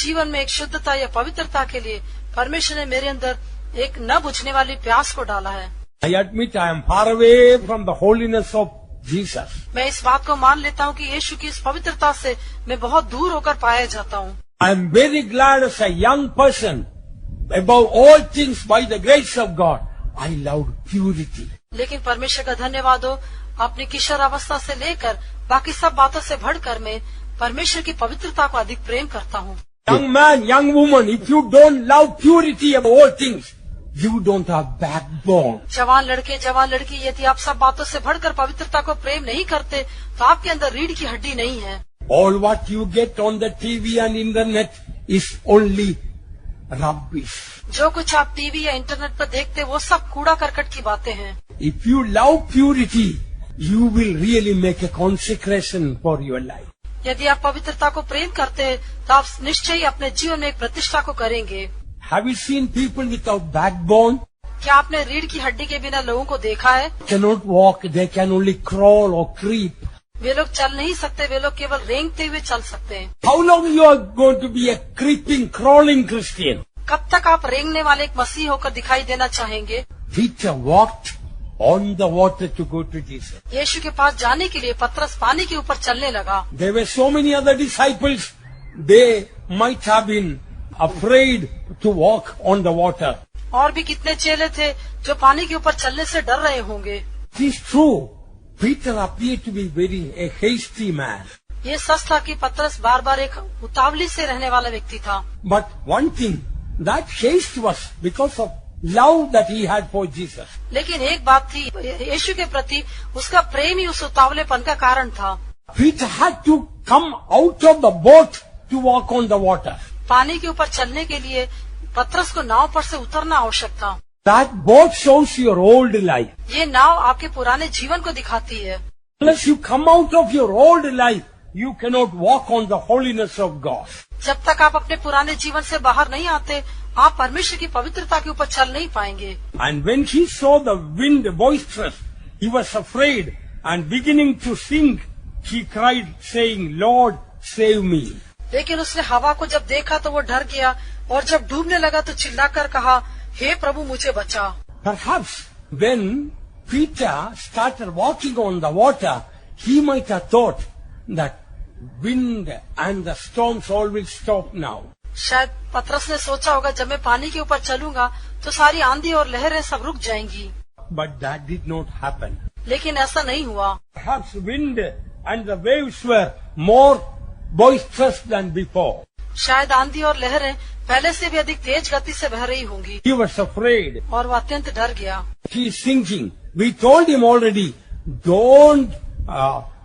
जीवन में एक शुद्धता या पवित्रता के लिए परमेश्वर ने मेरे अंदर एक न बुझने वाली प्यास को डाला है। I admit I am far away from the holiness of Jesus. मैं इस बात को मान लेता हूँ कि यीशु की इस पवित्रता से मैं बहुत दूर होकर पाया जाता हूँ। I am very glad as a young person, above all things by the grace of God, I loved purity. लेकिन परमेश्वर का धन्यवाद हो, अपनी किशोर अवस्था से लेकर बाकी सब बातों से बढ़कर मैं परमेश्वर की पवित्रता को अधिक प्रेम करता हूँ। Young man, young woman, if you don't love purity above all things, you don't have backbone. जवान लड़के, जवान लड़की, यदि आप सब बातों से बढ़कर पवित्रता को प्रेम नहीं करते, तो आपके अंदर रीढ़ की हड्डी नहीं है। All what you get on the TV and internet is only rubbish. जो कुछ आप टीवी या इंटरनेट पर देखते, वो सब कूड़ा करकट की बातें हैं। If you love purity, you will really make a consecration for your life. यदि आप पवित्रता को प्रेम करते हैं, तो आप निश्चय ही अपने जीवन में एक प्रतिष्ठा को करेंगे। Have you seen people without backbone? क्या आपने रीढ़ की हड्डी के बिना लोगों को देखा है? Cannot walk, they can only crawl or creep. वे लोग चल नहीं सकते, वे लोग केवल रेंगते हुए चल सकते हैं। How long you are going to be a creeping, crawling Christian? कब तक आप रेंगने वाले एक मसीह होकर दिखाई देना चाहेंगे? Peter walked on the water to go to Jesus. यीशु के पास जाने के लिए पतरस पानी के ऊपर चलने लगा। There were so many other disciples, they might have been afraid to walk on the water. और भी कितने चेले थे जो पानी के ऊपर चलने से डर रहे होंगे। It is true. Peter appeared to be very a hasty man. ये सच था कि पतरस बार बार एक उतावली से रहने वाला व्यक्ति था। But one thing, that haste was because of love that he had for Jesus. लेकिन एक बात थी, यीशु के प्रति उसका प्रेम ही उस उतावलेपन का कारण था। Peter had to come out of the boat to walk on the water. पानी के ऊपर चलने के लिए पतरस को नाव पर से उतरना आवश्यक था। That boat shows your old life. ये नाव आपके पुराने जीवन को दिखाती है। Unless you come out of your old life, you cannot walk on the holiness of God. जब तक आप अपने पुराने जीवन से बाहर नहीं आते, आप परमेश्वर की पवित्रता के ऊपर चल नहीं पाएंगे। And when he saw the wind boisterous, he was afraid and beginning to sink, he cried saying, Lord, save me. लेकिन उसने हवा को जब देखा तो वो डर गया और जब डूबने लगा तो चिल्लाकर कहा, हे प्रभु मुझे बचा। Perhaps when Peter started walking on the water, he might have thought that wind and the storms all will stop now. शायद पतरस ने सोचा होगा जब मैं पानी के ऊपर चलूंगा तो सारी आंधी और लहरें सब रुक जाएंगी। But that did not happen. लेकिन ऐसा नहीं हुआ। Perhaps wind and the waves were more boisterous than before. शायद आंधी और लहरें पहले से भी अधिक तेज गति से बह रही होंगी He was afraid. और वो अत्यंत डर गया। He is sinking. We told him already, don't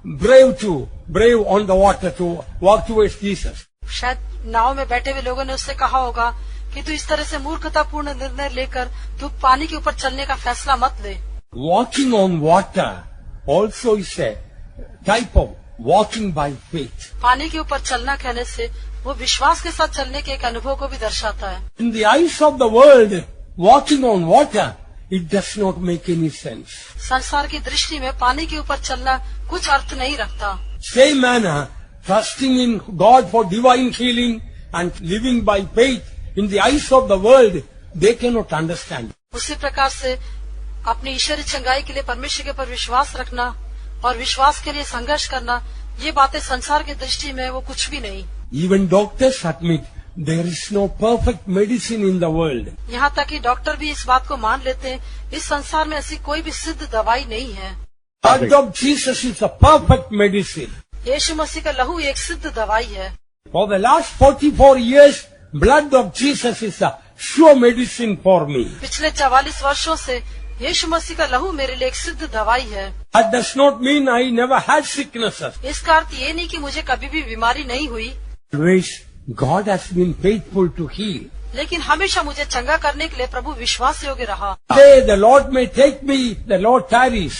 brave on the water to walk towards Jesus. शायद नाव में बैठे हुए लोगों ने उससे कहा होगा कि तू इस तरह से मूर्खतापूर्ण निर्णय लेकर तू पानी के ऊपर चलने का फैसला मत ले। Walking on water also is a type of walking by faith. पानी के ऊपर चलना कहने से वो विश्वास के साथ चलने के एक अनुभव को भी दर्शाता है। In the eyes of the world, walking on water, it does not make any sense. संसार की दृष्टि में पानी के ऊपर चलना कुछ अर्थ नहीं रखता। Same manner, trusting in God for divine healing and living by faith, in the eyes of the world, they cannot understand. उसी प्रकार से अपनी ईश्वरीय चंगाई के लिए परमेश्वर के ऊपर विश्वास रखना और विश्वास के लिए संघर्ष करना, ये बातें संसार की दृष्टि में वो कुछ भी नहीं। Even doctors admit there is no perfect medicine in the world. यहाँ तक कि डॉक्टर भी इस बात को मान लेते हैं, इस संसार में ऐसी कोई भी सिद्ध दवाई नहीं है। Blood of Jesus is a perfect medicine. यीशु मसीह का लहू एक सिद्ध दवाई है। For the last 44 years, blood of Jesus is a sure medicine for me. पिछले 44 वर्षों से यीशु मसीह का लहू मेरे लिए एक सिद्ध दवाई है। That does not mean I never had sicknesses. इसका अर्थ ये नहीं कि मुझे कभी भी बीमारी नहीं हुई, Always God has been faithful to heal. लेकिन हमेशा मुझे चंगा करने के लिए प्रभु विश्वास योग्य रहा। Say the Lord may take me, the Lord tarries.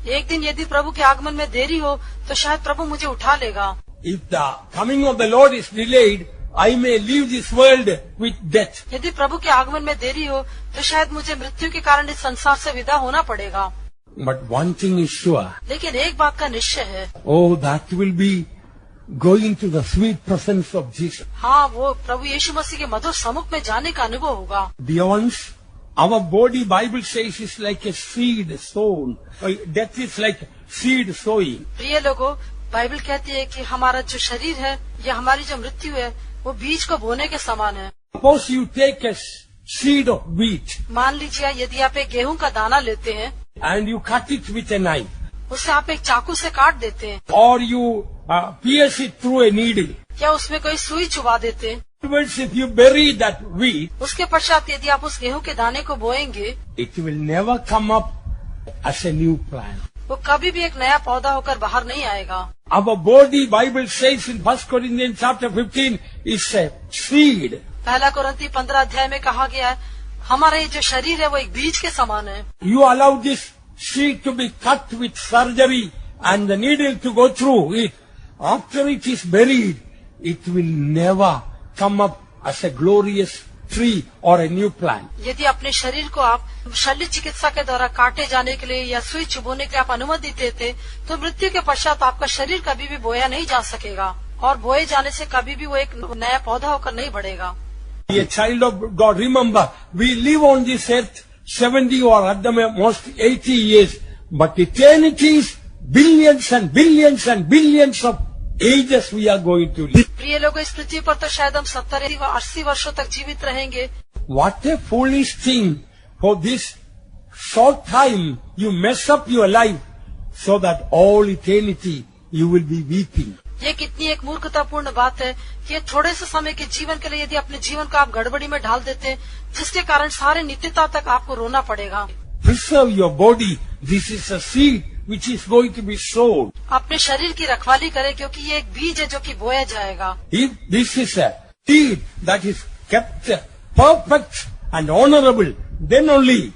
एक दिन यदि प्रभु के आगमन में देरी हो तो शायद प्रभु मुझे उठा लेगा। If the coming of the Lord is delayed, I may leave this world with death. यदि प्रभु के आगमन में देरी हो तो शायद मुझे मृत्यु के कारण इस संसार से विदा होना पड़ेगा। But one thing is sure. लेकिन एक बात का निश्चय है, Oh, that will be going to the sweet presence of Jesus. हाँ, वो प्रभु यीशु मसीह के मधुर सम्मुख में जाने का अनुभव होगा। Dear ones, our body, Bible says, is like a seed sown. Death is like seed sowing. प्रिय लोगों, बाइबल कहती है कि हमारा जो शरीर है या हमारी जो मृत्यु है वो बीज को बोने के समान है। Suppose you take a seed of wheat मान लीजिए यदि आप एक गेहूं का दाना लेते हैं, and you cut it with a knife, उसे आप एक चाकू से काट देते हैं or you pierce it through a needle. या उसमें कोई सुई चुबा देते हैं। Afterwards, if you bury that wheat, उसके पश्चात यदि आप उस गेहूं के दाने को बोएंगे, it will never come up as a new plant. वो कभी भी एक नया पौधा होकर बाहर नहीं आएगा। Our body, Bible says in 1 Corinthians chapter 15, is a seed. पहला कोरिन्थी 15 अध्याय में कहा गया है, हमारा ये जो शरीर है वो एक बीज के समान है। You allow this seed to be cut with surgery and the needle to go through it. After it is buried, it will never come up as a glorious tree or a new plant. यदि अपने शरीर को आप शल्य चिकित्सा के द्वारा काटे जाने के लिए या सुई चुभोने के लिए आप अनुमति देते तो मृत्यु के पश्चात आपका शरीर कभी भी बोया नहीं जा सकेगा और बोए जाने से कभी भी वो एक नया पौधा होकर नहीं बढ़ेगा। A child of God, remember, we live on this earth 70 or at the most 80 years, but eternity is billions and billions and billions of ages we are going to live. प्रिय लोगों, इस पृथ्वी पर तो शायद हम 70-80 वर्षों तक जीवित रहेंगे। What a foolish thing for this short time you mess up your life so that all eternity you will be weeping. ये कितनी एक मूर्खतापूर्ण बात है कि थोड़े से समय के जीवन के लिए यदि अपने जीवन को आप गड़बड़ी में ढाल देते हैं जिसके कारण सारे नित्यता तक आपको रोना पड़ेगा। Preserve your body. This is a seed which is going to be sown. अपने शरीर की रखवाली करें, क्योंकि ये एक बीज है जो कि बोया जाएगा। If this is a seed that is kept perfect and honorable, then only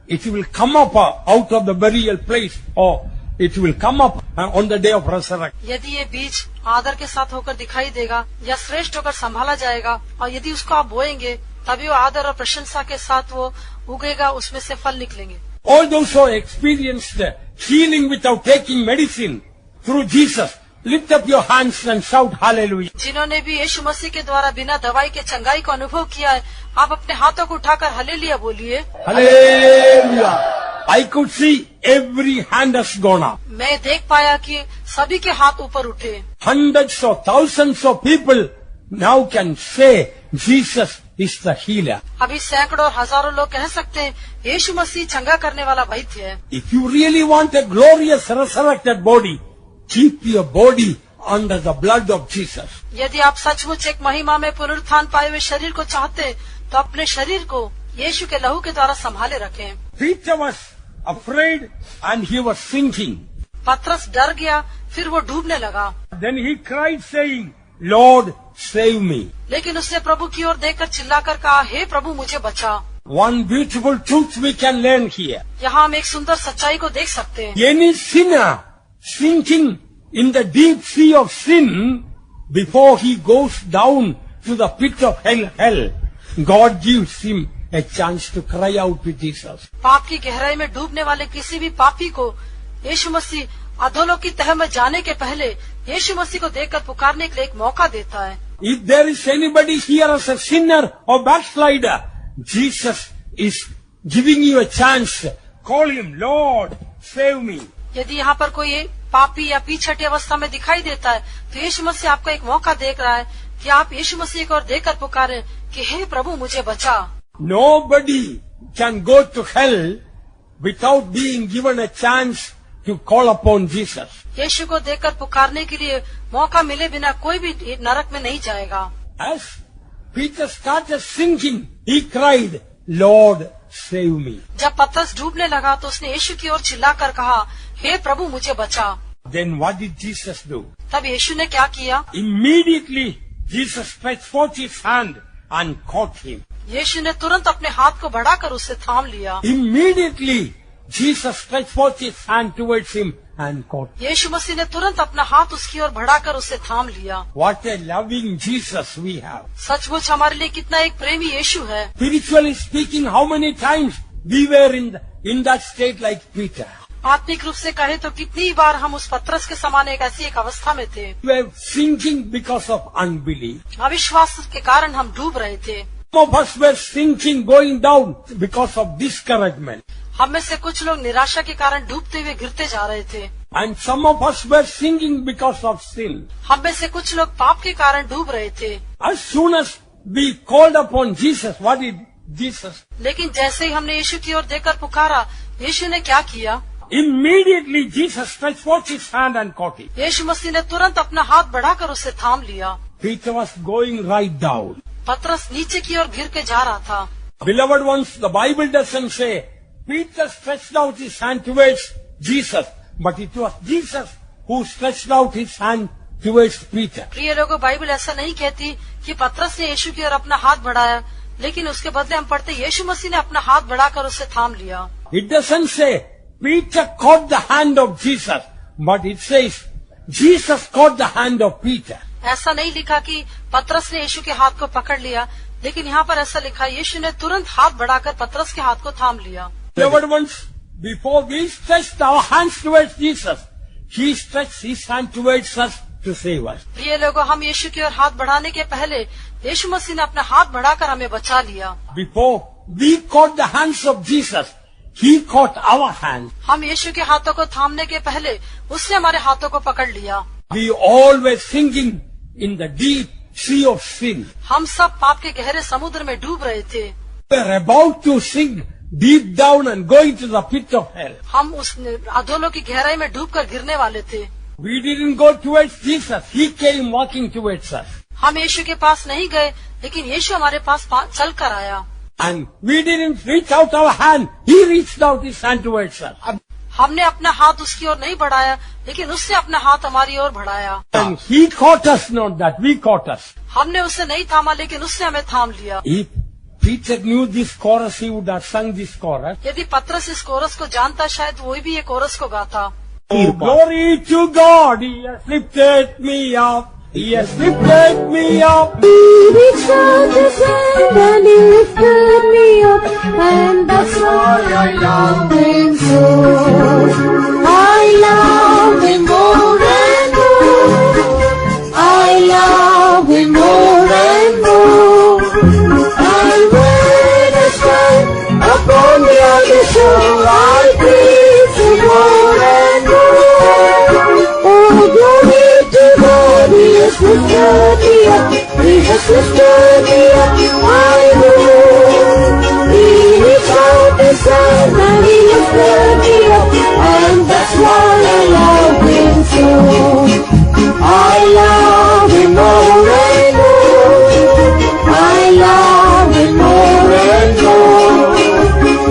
it will come up out of the burial place, or it will come up on the day of resurrection. यदि ये बीज आदर के साथ होकर दिखाई देगा या श्रेष्ठ होकर संभाला जाएगा, और यदि उसको आप बोएंगे तभी वो आदर और प्रशंसा के साथ वो उगेगा, उसमें से फल निकलेंगे। All those who experienced healing without taking medicine through Jesus, lift up your hands and shout hallelujah. जिन्होंने भी यीशु मसीह के द्वारा बिना दवाई के चंगाई को अनुभव किया है, आप अपने हाथों को उठाकर हालेलुया बोलिए। Hallelujah. I could see every hand has gone up. मैं देख पाया कि सभी के हाथ ऊपर उठे। Hundreds or thousands of people now can say Jesus is the healer. अभी सैकड़ों और हजारों लोग कह सकते हैं यीशु मसीह चंगा करने वाला वैद्य है। If you really want a glorious resurrected body, keep your body under the blood of Jesus. यदि आप सचमुच एक महिमा में पुनरुत्थान पाए हुए शरीर को चाहते हैं, तो अपने शरीर को यीशु के लहू के द्वारा संभाले रखें। Peter was afraid and he was sinking. पतरस डर गया, फिर वो डूबने लगा। Then he cried saying, Lord, save me. लेकिन उसने प्रभु की ओर देखकर चिल्लाकर कहा, हे प्रभु मुझे बचा। One beautiful truth we can learn here. यहाँ हम एक सुंदर सच्चाई को देख सकते हैं। Any sinner sinking in the deep sea of sin before he goes down to the pit of hell, God gives him a chance to cry out to Jesus. पाप की गहराई में डूबने वाले किसी भी पापी को यीशु मसीह अधोलोक की तह में जाने के पहले यीशु मसीह को देखकर पुकारने के लिए एक मौका देता है। If there is anybody here as a sinner or backslider, Jesus is giving you a chance. Call him, Lord, save me. यदि यहाँ पर कोई पापी या पीछे अवस्था में दिखाई देता है, तो यीशु मसीह आपको एक मौका देख रहा है कि आप यीशु मसीह को देखकर पुकारें कि हे प्रभु मुझे बचा। Nobody can go to hell without being given a chance to call upon Jesus. यीशु को देखकर पुकारने के लिए मौका मिले बिना कोई भी नरक में नहीं जाएगा। As Peter started sinking, he cried, Lord, save me. जब पतरस डूबने लगा तो उसने यीशु की ओर चिल्लाकर कहा, हे प्रभु मुझे बचा। Then what did Jesus do? तब यीशु ने क्या किया? Immediately, Jesus stretched forth his hand and caught him. यीशु ने तुरंत अपने हाथ को बढ़ाकर उसे थाम लिया। Immediately, Jesus stretched forth his hand towards him and caught him. यीशु मसीह ने तुरंत अपना हाथ उसकी ओर बढ़ाकर उसे थाम लिया। What a loving Jesus we have. सचमुच हमारे लिए कितना एक प्रेमी यीशु है। Spiritually speaking, how many times we were in that state like Peter? आत्मिक रूप से कहे तो कितनी बार हम उस पतरस के समान एक ऐसी एक अवस्था में थे। We were sinking because of unbelief. अविश्वास के कारण हम डूब रहे थे। Some of us were sinking, going down because of discouragement. हम में से कुछ लोग निराशा के कारण डूबते हुए गिरते जा रहे थे। And some of us were sinking because of sin. हम में से कुछ लोग पाप के कारण डूब रहे थे। As soon as we called upon Jesus, what did Jesus? लेकिन जैसे ही हमने यीशु की ओर देखकर पुकारा, यीशु ने क्या किया? Immediately Jesus stretched forth his hand and caught him. यीशु मसीह ने तुरंत अपना हाथ बढ़ाकर उसे थाम लिया। Peter was going right down. पतरस नीचे की ओर गिर के जा रहा था। Beloved ones, the Bible doesn't say Peter stretched out his hand towards Jesus, but it was Jesus who stretched out his hand towards Peter. प्रिय लोगों, बाइबल ऐसा नहीं कहती कि पतरस ने यीशु की ओर अपना हाथ बढ़ाया, लेकिन उसके बदले हम पढ़ते यीशु मसीह ने अपना हाथ बढ़ाकर उसे थाम लिया। It doesn't say Peter caught the hand of Jesus, but it says Jesus caught the hand of Peter. ऐसा नहीं लिखा कि पतरस ने यीशु के हाथ को पकड़ लिया, लेकिन यहाँ पर ऐसा लिखा यीशु ने तुरंत हाथ बढ़ाकर पतरस के हाथ को थाम लिया। Beloved ones, before we stretched our hands towards Jesus, He stretched His hand towards us to save us. प्रिय लोगों, हम यीशु की ओर हाथ बढ़ाने के पहले यीशु मसीह ने अपना हाथ बढ़ाकर हमें बचा लिया। Before we caught the hands of Jesus, He caught our hand. हम यीशु के हाथों को थामने के पहले उसने हमारे हाथों को पकड़ लिया। We all were sinking in the deep sea of sin. हम सब पाप के गहरे समुद्र में डूब रहे थे। We were about to sink deep down and going to the pit of hell. हम उस अधोलोक की गहराई में डूबकर गिरने वाले थे। We didn't go towards Jesus. He came walking towards us. हम यीशु के पास नहीं गए, लेकिन यीशु हमारे पास चल कर आया। And we didn't reach out our hand. He reached out His hand towards us. हमने अपना हाथ उसकी ओर नहीं बढ़ाया, लेकिन उसने अपना हाथ हमारी ओर बढ़ाया। And he caught us, not that we caught us. हमने उसे नहीं थामा, लेकिन उसने हमें थाम लिया। If Peter knew this chorus, he would have sung this chorus. यदि पतरस इस कोरस को जानता, शायद वही भी ये कोरस को गाता। Oh, glory to God, He has lifted me up. He has lifted me up. He reached out His hand and He lifted me up, and that's why I love Him so. I love Him more and more. I love Him more and more. And when I stand upon the other shore, I praise Him more and more. Oh, glory to God, He has lifted me up. He has lifted me up. I know He reached out His hand and He lifted me up, and that's why I love Him so. I love Him more and more. I love Him more and more.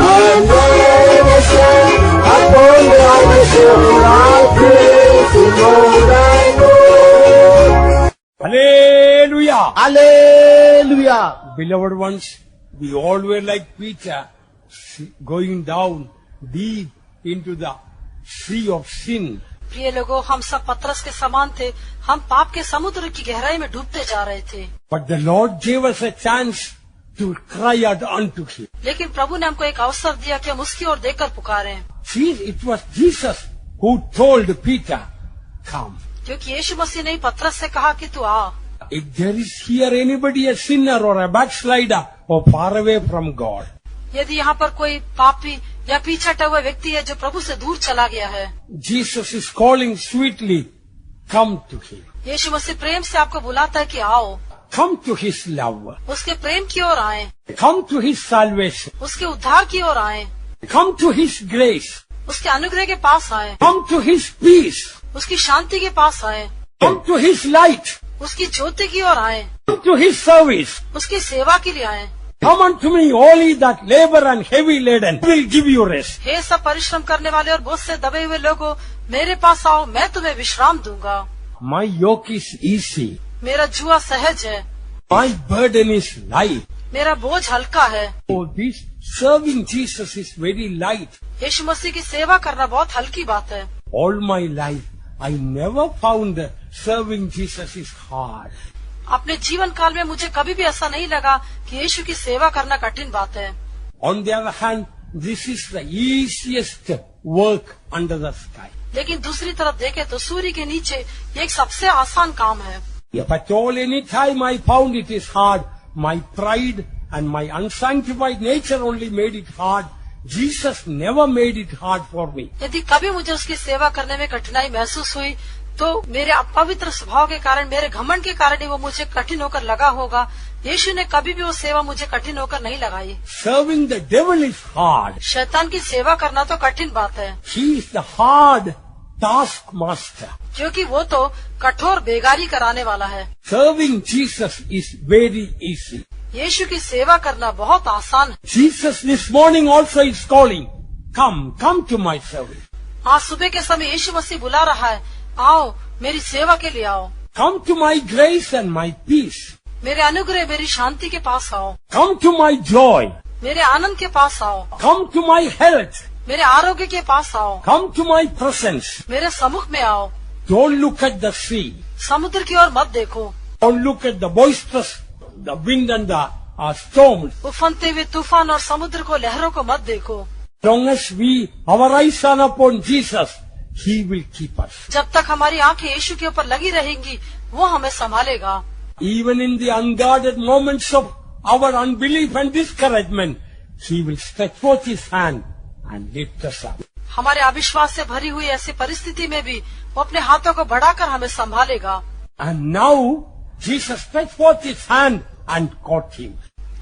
And when I stand upon the other shore, I praise Him more and more. Hallelujah. Hallelujah. Beloved ones, we all were like Peter, going down deep into the sea of sin. प्रिय लोगों, हम सब पतरस के समान थे। हम पाप के समुद्र की गहराई में डूबते जा रहे थे, But the Lord gave us a chance to cry out unto Him. लेकिन प्रभु ने हमको एक अवसर दिया कि हम उसकी ओर देखकर पुकारें, See, it was Jesus who told Peter, come. क्योंकि यीशु मसीह ने पतरस से कहा कि तू आ। If there is here anybody a sinner or a backslider or far away from God, यदि यहाँ पर कोई पापी या पीछे हटा हुआ व्यक्ति है जो प्रभु से दूर चला गया है, Jesus is calling sweetly, come to Him. यीशु मसीह प्रेम से आपको बुलाता है कि आओ, Come to His love. उसके प्रेम की ओर आए, Come to His salvation. उसके उद्धार की ओर आए, Come to His grace. उसके अनुग्रह के पास आए, Come to His peace. उसकी शांति के पास आए, Come to His light. उसकी ज्योति की ओर आए, Come to His service. उसकी सेवा के लिए आए। Come unto me, all ye that labor and heavy laden, I will give you rest. हे सब परिश्रम करने वाले और बोझ से दबे हुए लोगों, मेरे पास आओ, मैं तुम्हें विश्राम दूंगा। My yoke is easy. मेरा जुआ सहज है, My burden is light. मेरा बोझ हल्का है। Oh, this serving Jesus is very light. यीशु मसीह की सेवा करना बहुत हल्की बात है। All my life, I never found that serving Jesus is hard. अपने जीवन काल में मुझे कभी भी ऐसा नहीं लगा कि यीशु की सेवा करना कठिन बात है। On the other hand, this is the easiest work under the sky. लेकिन दूसरी तरफ देखें तो सूर्य के नीचे ये एक सबसे आसान काम है। But all any time I found it is hard. My pride and my unsanctified nature only made it hard. Jesus never made it hard for me. यदि कभी मुझे उसकी सेवा करने में कठिनाई महसूस हुई तो मेरे अपवित्र स्वभाव के कारण, मेरे घमंड के कारण ही वो मुझे कठिन होकर लगा होगा। यीशु ने कभी भी वो सेवा मुझे कठिन होकर नहीं लगाई। Serving the devil is hard. शैतान की सेवा करना तो कठिन बात है, He is the hard taskmaster. क्योंकि वो तो कठोर बेगारी कराने वाला है। Serving Jesus is very easy. यीशु की सेवा करना बहुत आसान है। Jesus this morning also is calling, come to my service. आज सुबह के समय यीशु मसीह बुला रहा है, आओ मेरी सेवा के लिए आओ, Come to my grace and my peace. मेरे अनुग्रह मेरी शांति के पास आओ, Come to my joy. मेरे आनंद के पास आओ, Come to my health. मेरे आरोग्य के पास आओ, Come to my presence. मेरे सम्मुख में आओ। Don't look at the sea. समुद्र की ओर मत देखो, Don't look at the boisterous, the wind and the storms. उफनते हुए तूफान और समुद्र को, लहरों को मत देखो। Long as our eyes are upon Jesus, He will keep us. जब तक हमारी आंखें यीशु के ऊपर लगी रहेंगी, वो हमें संभालेगा। Even in the unguarded moments of our unbelief and discouragement, He will stretch forth His hand and lift us up. हमारे अविश्वास से भरी हुई ऐसी परिस्थिति में भी वो अपने हाथों को बढ़ाकर हमें संभालेगा। And now, Jesus stretched forth His hand and caught him.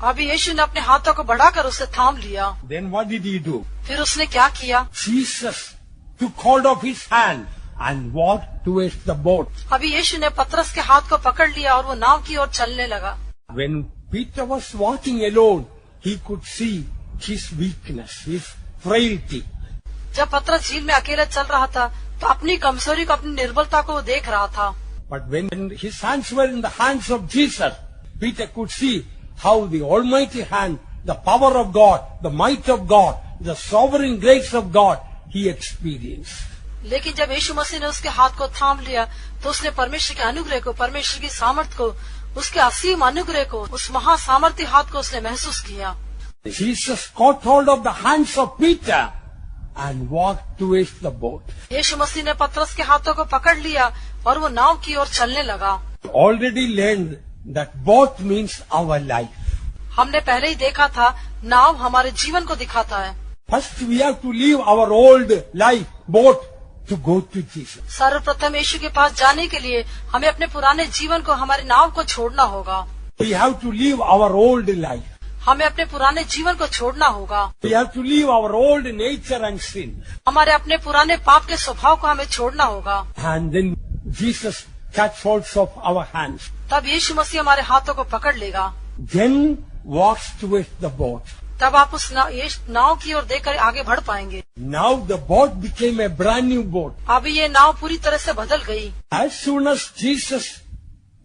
अभी यीशु ने अपने हाथों को बढ़ाकर उसे थाम लिया। Then what did He do? फिर उसने क्या किया? Jesus took hold of his hand and walked towards the boat. अभी यीशु ने पतरस के हाथ को पकड़ लिया और वो नाव की ओर चलने लगा। When Peter was walking alone, he could see his weakness, his frailty. जब पतरस झील में अकेला चल रहा था तो अपनी कमजोरी को, अपनी निर्बलता को वो देख रहा था। But when his hands were in the hands of Jesus, Peter could see how the almighty hand, the power of God, the might of God, the sovereign grace of God, he experienced. लेकिन जब यीशु मसीह ने उसके हाथ को थाम लिया तो उसने परमेश्वर के अनुग्रह को, परमेश्वर की सामर्थ को, उसके असीम अनुग्रह को, उस महासामर्थी हाथ को उसने महसूस किया। Jesus caught hold of the hands of Peter and walked towards the boat. यीशु मसीह ने पतरस के हाथों को पकड़ लिया और वो नाव की ओर चलने लगा। Already learned that boat means our life. हमने पहले ही देखा था नाव हमारे जीवन को दिखाता है। First we have to leave our old life, boat, to go to Jesus. सर्वप्रथम यीशु के पास जाने के लिए हमें अपने पुराने जीवन को, हमारी नाव को छोड़ना होगा। We have to leave our old life. हमें अपने पुराने जीवन को छोड़ना होगा। We have to leave our old nature and sin. हमारे अपने पुराने पाप के स्वभाव को हमें छोड़ना होगा। And then Jesus catch hold of our hands. तब यीशु मसीह हमारे हाथों को पकड़ लेगा। Then walks towards the boat. तब आप उस नाव की ओर देखकर आगे बढ़ पाएंगे। Now the boat became a brand new boat. अभी ये नाव पूरी तरह से बदल गई। As soon as Jesus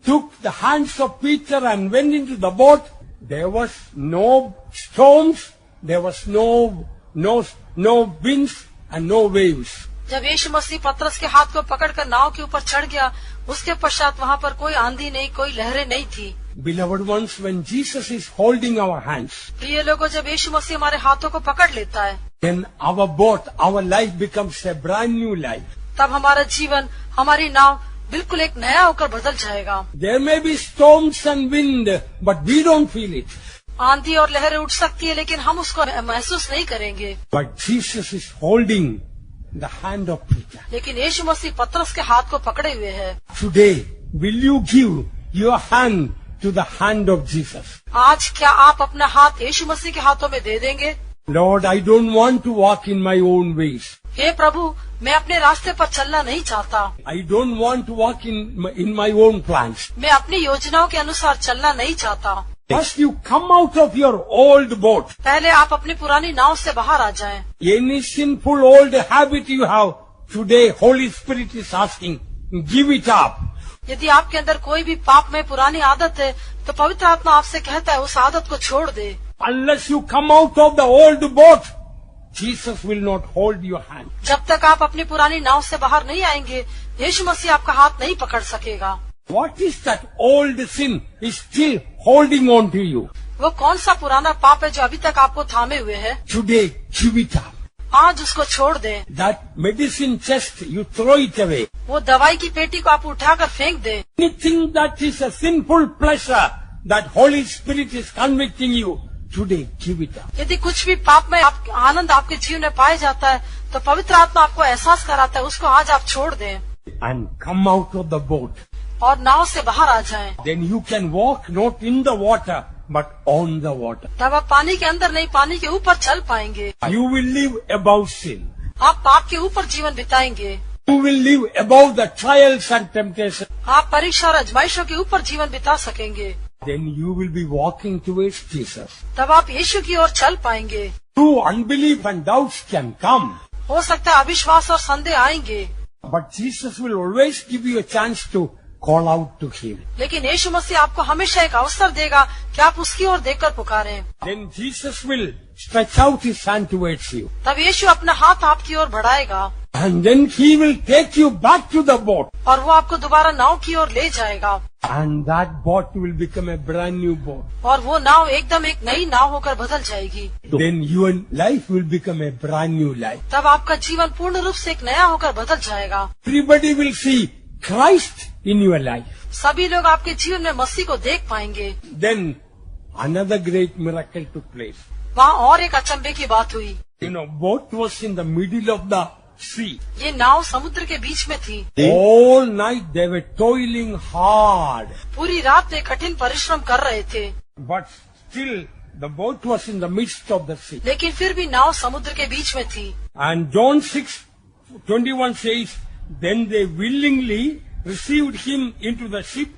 took the hands of Peter and went into the boat, there was no storms, there was no winds and no waves. जब यीशु मसीह पतरस के हाथ को पकड़कर नाव के ऊपर चढ़ गया, उसके पश्चात वहाँ पर कोई आंधी नहीं, कोई लहरें नहीं थी। Beloved ones, when Jesus is holding our hands, प्रिय लोगों, जब यीशु मसीह हमारे हाथों को पकड़ लेता है, then our boat, our life becomes a brand new life. तब हमारा जीवन, हमारी नाव बिल्कुल एक नया होकर बदल जाएगा। There may be storms and wind, but we don't feel it. आंधी और लहरें उठ सकती है, लेकिन हम उसको महसूस नहीं करेंगे। But Jesus is holding the hand of Peter. लेकिन यीशु मसीह पतरस के हाथ को पकड़े हुए है। Today, will you give your hand to the hand of Jesus? आज क्या आप अपना हाथ यीशु मसीह के हाथों में दे देंगे? Lord, I don't want to walk in my own ways. हे प्रभु, मैं अपने रास्ते पर चलना नहीं चाहता। I don't want to walk in my own plans. मैं अपनी योजनाओं के अनुसार चलना नहीं चाहता। First you come out of your old boat. पहले आप अपनी पुरानी नाव से बाहर आ जाएं। Any sinful old habit you have, today Holy Spirit is asking, give it up. यदि आपके अंदर कोई भी पाप में पुरानी आदत है, तो पवित्र आत्मा आपसे कहता है उस आदत को छोड़ दे। Unless you come out of the old boat, Jesus will not hold your hand. जब तक आप अपनी पुरानी नाव से बाहर नहीं आएंगे, यीशु मसीह आपका हाथ नहीं पकड़ सकेगा। What is that old sin is still holding on to you? वो कौन सा पुराना पाप है जो अभी तक आपको थामे हुए है? Today, give it up. आज उसको छोड़ दें। That medicine chest, you throw it away. वो दवाई की पेटी को आप उठाकर फेंक दें। Anything that is a sinful pleasure, that Holy Spirit is convicting you, today give it up. यदि कुछ भी पाप में आनंद आपके जीवन में पाया जाता है, तो पवित्र आत्मा आपको एहसास कराता है, उसको आज आप छोड़ दें। And come out of the boat. और नाव से बाहर आ जाएं। Then you can walk not in the water, but on the water. तब आप पानी के अंदर नहीं, पानी के ऊपर चल पाएंगे। You will live above sin. आप पाप के ऊपर जीवन बिताएंगे। You will live above the trials and temptations. आप परीक्षा और आजमाइशों के ऊपर जीवन बिता सकेंगे। Then you will be walking towards Jesus. तब आप यीशु की ओर चल पाएंगे। True unbelief and doubts can come, हो सकता है अविश्वास और संदेह आएंगे, but Jesus will always give you a chance to call out to Him. लेकिन यीशु मसीह आपको हमेशा एक अवसर देगा कि आप उसकी ओर देखकर पुकारें। Then Jesus will stretch out His hand towards you. तब यीशु अपना हाथ आपकी ओर बढ़ाएगा And then He will take you back to the boat. और वो आपको दोबारा नाव की ओर ले जाएगा। And that boat will become a brand new boat. और वो नाव एकदम एक नई नाव होकर बदल जाएगी। Then your life will become a brand new life. तब आपका जीवन पूर्ण रूप से एक नया होकर बदल जाएगा। Everybody will see Christ in your life. सभी लोग आपके जीवन में मसीह को देख पाएंगे। Then another great miracle took place. वहाँ और एक अचंभे की बात हुई। You know, boat was in the middle of the sea. ये नाव समुद्र के बीच में थी। All night they were toiling hard. पूरी रात वे कठिन परिश्रम कर रहे थे, But still the boat was in the midst of the sea. लेकिन फिर भी नाव समुद्र के बीच में थी। And John 6:21 says, then they willingly received him into the ship,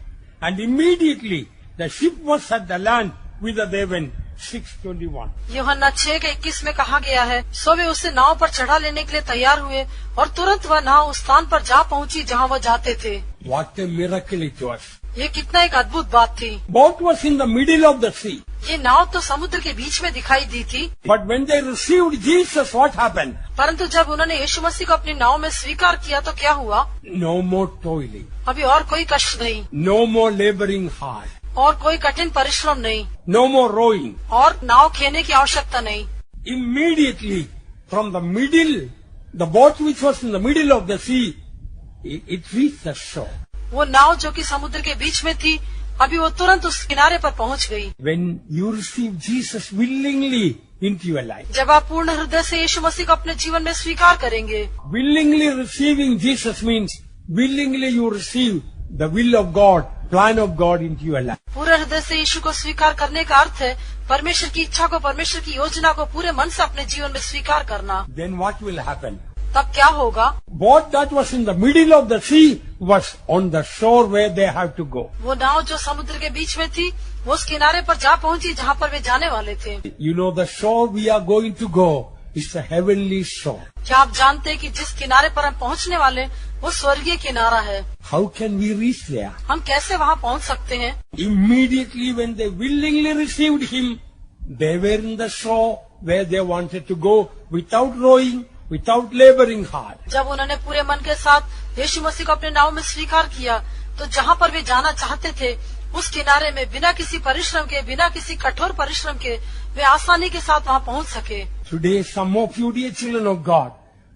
and immediately the ship was at the land whither they went. 6:21. यूहन्ना 6:21 में कहा गया है, सो वे उसे नाव पर चढ़ा लेने के लिए तैयार हुए और तुरंत वह नाव उस स्थान पर जा पहुंची जहां वह जाते थे। What a miracle it was. ये कितना एक अद्भुत बात थी। Boat was in the middle of the sea. ये नाव तो समुद्र के बीच में दिखाई दी थी, But when they received Jesus, what happened? परंतु जब उन्होंने यीशु मसीह को अपनी नाव में स्वीकार किया तो क्या हुआ? No more toiling. अभी और कोई कष्ट नहीं, No more laboring hard. और कोई कठिन परिश्रम नहीं, No more rowing. और नाव खेने की आवश्यकता नहीं। Immediately from the middle, the boat which was in the middle of the sea, it reached the shore. वो नाव जो कि समुद्र के बीच में थी, अभी वो तुरंत उस किनारे पर पहुंच गई। When you receive Jesus willingly into your life, जब आप पूर्ण हृदय से यीशु मसीह को अपने जीवन में स्वीकार करेंगे, willingly receiving Jesus means willingly you receive the will of God, plan of God into your life. पूरे हृदय से यीशु को स्वीकार करने का अर्थ है परमेश्वर की इच्छा को, परमेश्वर की योजना को पूरे मन से अपने जीवन में स्वीकार करना। Then what will happen? तब क्या होगा? Boat that was in the middle of the sea was on the shore where they have to go. वो नाव जो समुद्र के बीच में थी, वो उस किनारे पर जा पहुंची जहाँ पर वे जाने वाले थे। You know the shore we are going to go is a heavenly shore. क्या आप जानते हैं कि जिस किनारे पर हम पहुंचने वाले, वो स्वर्गीय किनारा है। How can we reach there? हम कैसे वहाँ पहुँच सकते हैं? Immediately when they willingly received him, they were in the shore where they wanted to go without rowing, without laboring hard. जब उन्होंने पूरे मन के साथ यीशु मसीह को अपने नाव में स्वीकार किया, तो जहाँ पर वे जाना चाहते थे, उस किनारे में बिना किसी परिश्रम के, बिना किसी कठोर परिश्रम के वे आसानी के साथ वहाँ पहुँच सके। Today some of you dear children of God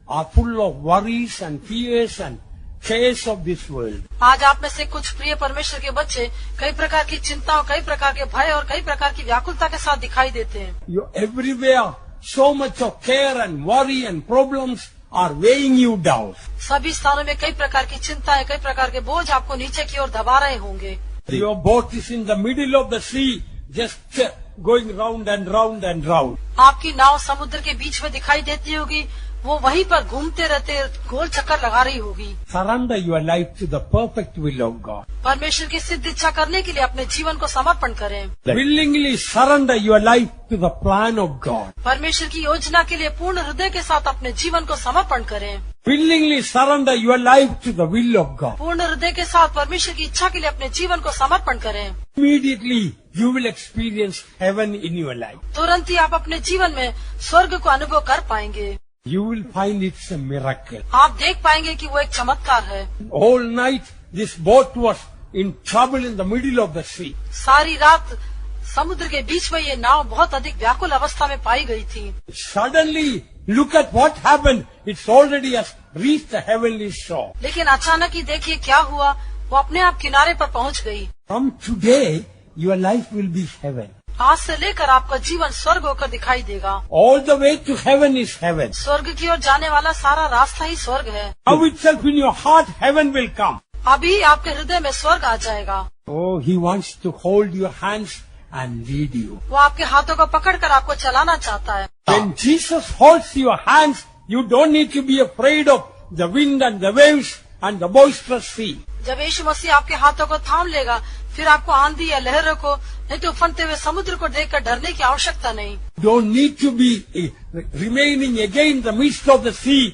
are full of worries and fears and cares of this world. आज आप में से कुछ प्रिय परमेश्वर के बच्चे कई प्रकार की चिंताओं, कई प्रकार के भय और कई प्रकार की व्याकुलता के साथ दिखाई देते हैं। You everywhere so much of care and worry and problems are weighing you down. सभी स्थानों में कई प्रकार की चिंताएं, कई प्रकार के बोझ आपको नीचे की ओर दबा रहे होंगे। Your boat is in the middle of the sea, just going round and round and round. आपकी नाव समुद्र के बीच में दिखाई देती होगी, वो वहीं पर घूमते रहते गोल चक्कर लगा रही होगी। Surrender your life to the perfect will of God. परमेश्वर की सिद्ध इच्छा करने के लिए अपने जीवन को समर्पण करें। Willingly surrender your life to the plan of God. परमेश्वर की योजना के लिए पूर्ण हृदय के साथ अपने जीवन को समर्पण करें। Willingly surrender your life to the will of God. पूर्ण हृदय के साथ परमेश्वर की इच्छा के लिए अपने जीवन को समर्पण करें। Immediately you will experience heaven in your life. तुरंत ही आप अपने जीवन में स्वर्ग को अनुभव कर पाएंगे। You will find it's a miracle. आप देख पाएंगे कि वो एक चमत्कार है। All night this boat was in trouble in the middle of the sea. सारी रात समुद्र के बीच में ये नाव बहुत अधिक व्याकुल अवस्था में पाई गई थी। Suddenly, look at what happened. It's already has reached the heavenly shore. लेकिन अचानक ही देखिए क्या हुआ, वो अपने आप किनारे पर पहुंच गई। From today, your life will be heaven. आज से लेकर आपका जीवन स्वर्ग होकर दिखाई देगा। All the way to heaven is heaven. स्वर्ग की ओर जाने वाला सारा रास्ता ही स्वर्ग है। Now itself in your heart, heaven will come. अभी आपके हृदय में स्वर्ग आ जाएगा। Oh, he wants to hold your hands and lead you. वो आपके हाथों को पकड़कर आपको चलाना चाहता है। When Jesus holds your hands, you don't need to be afraid of the wind and the waves and the boisterous sea. जब यीशु मसीह आपके हाथों को थाम लेगा, फिर आपको आंधी या लहरों को, नहीं तो उफनते हुए समुद्र को देखकर डरने की आवश्यकता नहीं। Don't need to be remaining again in the midst of the sea,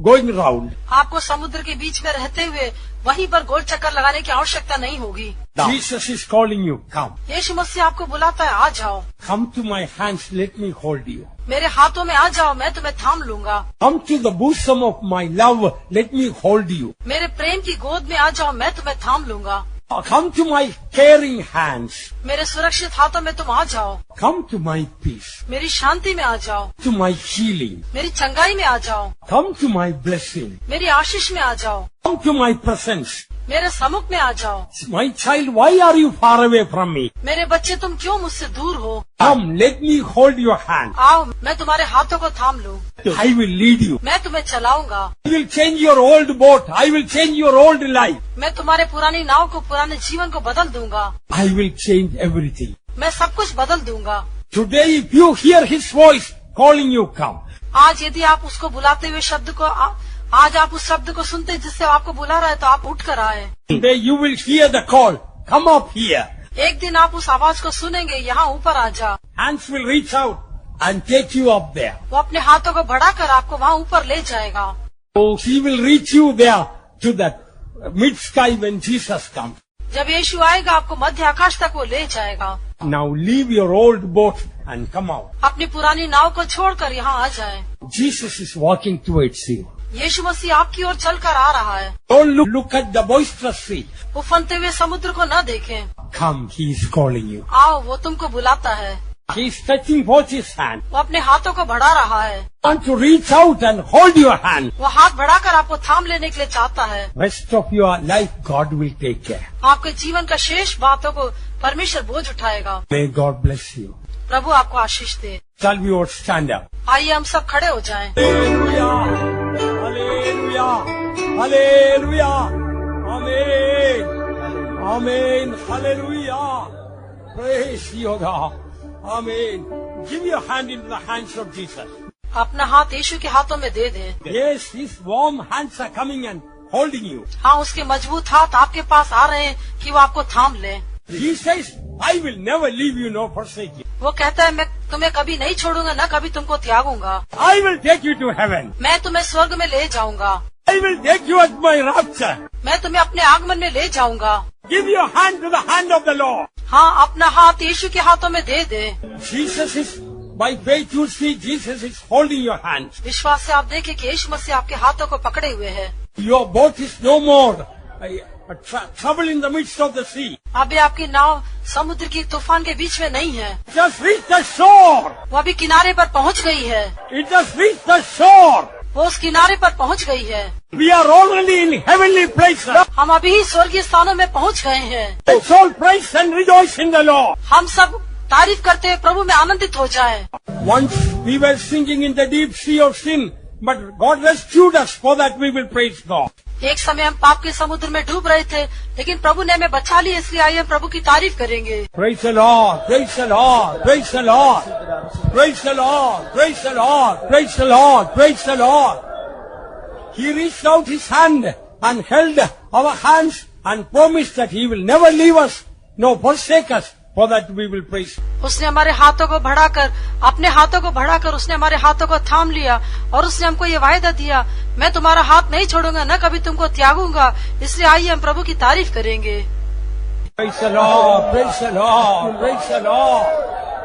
going round. आपको समुद्र के बीच में रहते हुए वहीं पर गोल चक्कर लगाने की आवश्यकता नहीं होगी। Jesus is calling you, come. यीशु मसीह आपको बुलाता है, आ जाओ, Come to my hands, let me hold you. मेरे हाथों में आ जाओ, मैं तुम्हें थाम लूंगा। Come to the bosom of my love, let me hold you. मेरे प्रेम की गोद में आ जाओ, मैं तुम्हें थाम लूंगा। Come to my caring hands. मेरे सुरक्षित हाथों में तुम आ जाओ। Come to my peace, मेरी शांति में आ जाओ, to my healing. मेरी चंगाई में आ जाओ, Come to my blessing. मेरी आशीष में आ जाओ, Come to my presence. मेरे सम्मुख में आ जाओ। My child, why are you far away from me? मेरे बच्चे, तुम क्यों मुझसे दूर हो? Come, let me hold your hand. आओ, मैं तुम्हारे हाथों को थाम लूं। I will lead you. मैं तुम्हें चलाऊंगा। I will change your old boat. I will change your old life. मैं तुम्हारे पुरानी नाव को, पुराने जीवन को बदल दूंगा। I will change everything. मैं सब कुछ बदल दूंगा। Today, if you hear his voice calling you, come. आज यदि आप उसको बुलाते हुए शब्द को आज आप उस शब्द को सुनते जिससे आपको बुला रहा है, तो आप उठ कर आए। Today you will hear the call. Come up here. एक दिन आप उस आवाज को सुनेंगे, यहाँ ऊपर आ जा। Hands will reach out and take you up there. वो अपने हाथों को बढ़ाकर आपको वहाँ ऊपर ले जाएगा। So he will reach you there to that mid sky when Jesus comes. जब यीशु आएगा आपको मध्य आकाश तक वो ले जाएगा। Now leave your old boat and come out. अपनी पुरानी नाव को छोड़कर यहाँ आ जाए। Jesus is walking towards you. यीशु मसीह आपकी ओर चलकर आ रहा है। Don't look at the boisterous sea. उफनते हुए समुद्र को न देखें। Come, he is calling you. आओ, वो तुमको बुलाता है। He is stretching forth his hand. वो अपने हाथों को बढ़ा रहा है। Want to reach out and hold your hand. वो हाथ बढ़ाकर आपको थाम लेने के लिए चाहता है। Rest of your life God will take care. आपके जीवन का शेष बातों को परमेश्वर बोझ उठाएगा। May God bless you. प्रभु आपको आशीष दे। Shall we all stand up? आइए हम सब खड़े हो जाएं। Hallelujah! Hallelujah! Hallelujah! Amen! Amen! Hallelujah! Praise you, God. Amen. Give your hand into the hands of Jesus. अपना हाथ यीशु के हाथों में दे दे। Yes, his warm hands are coming and holding you. हाँ, उसके मजबूत हाथ आपके पास आ रहे हैं कि वो आपको थाम ले। He says, I will never leave you nor forsake you. वो कहता है मैं तुम्हें कभी नहीं छोड़ूंगा, न कभी तुमको त्यागूंगा। I will take you to heaven. मैं तुम्हें स्वर्ग में ले जाऊंगा। I will take you at my rapture. मैं तुम्हें अपने आगमन में ले जाऊंगा। Give your hand to the hand of the Lord. हाँ, अपना हाथ यीशु के हाथों में दे दे। Jesus is, by faith you see, Jesus is holding your hands. विश्वास से आप देखें कि यीशु मसीह आपके हाथों को पकड़े हुए है। Your boat is no more trouble in the midst of the sea. अभी आपकी नाव समुद्र की तूफान के बीच में नहीं है। Just reach the shore. वो अभी किनारे पर पहुंच गई है। It just reached the shore. वो उस किनारे पर पहुंच गई है। We are already in heavenly places. हम अभी ही स्वर्गीय स्थानों में पहुंच गए हैं। Let's all praise and rejoice in the Lord. हम सब तारीफ करते हुए प्रभु में आनंदित हो जाएं। Once we were sinking in the deep sea of sin, but God rescued us. For that we will praise God. एक समय हम पाप के समुद्र में डूब रहे थे, लेकिन प्रभु ने हमें बचा लिया, इसलिए आइए हम प्रभु की तारीफ करेंगे। Praise the Lord, praise the Lord, praise the Lord, praise the Lord, praise the Lord, praise the Lord, praise the Lord. He reached out his hand and held our hands and promised that he will never leave us, nor forsake us. For that we will praise. उसने हमारे हाथों को बढ़ाकर, अपने हाथों को बढ़ाकर उसने हमारे हाथों को थाम लिया और उसने हमको ये वायदा दिया, मैं तुम्हारा हाथ नहीं छोड़ूंगा, न कभी तुमको त्यागूंगा। इसलिए आइए हम प्रभु की तारीफ करेंगे। Praise the Lord, praise the Lord, praise the Lord,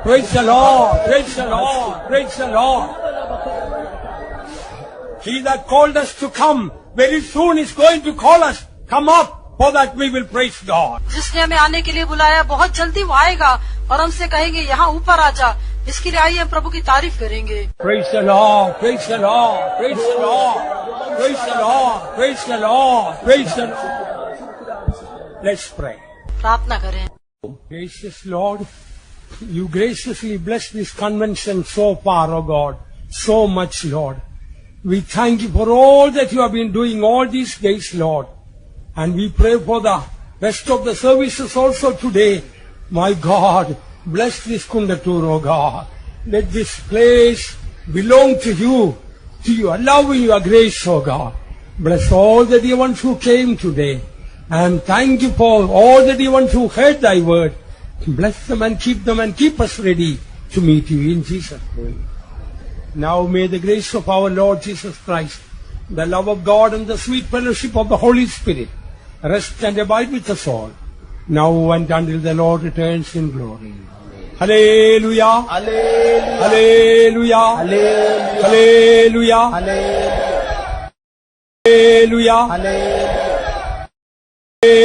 praise the Lord, praise the Lord, praise the Lord. He that called us to come very soon is going to call us. Come up. For that we will praise God. जिसने हमें आने के लिए बुलाया, बहुत जल्दी वो आएगा और हमसे कहेंगे यहाँ ऊपर आ जा। इसके लिए आइए हम प्रभु की तारीफ करेंगे। Praise the Lord, praise the Lord, praise the Lord, praise the Lord, praise the Lord, praise the Lord. Let's pray. प्रार्थना करें। Gracious Lord, you graciously bless this convention so far, O God, so much, Lord. We thank you for all that you have been doing all these days, Lord. And we pray for the rest of the services also today. My God, bless this Kundatur, O God. Let this place belong to you love and your grace, O God. Bless all the dear ones who came today. And thank you for all the dear ones who heard thy word. Bless them and keep us ready to meet you in Jesus' name. Now may the grace of our Lord Jesus Christ, the love of God and the sweet fellowship of the Holy Spirit rest and abide with us all, now and until the Lord returns in glory. Hallelujah. Hallelujah. Hallelujah. Hallelujah. Hallelujah. Hallelujah.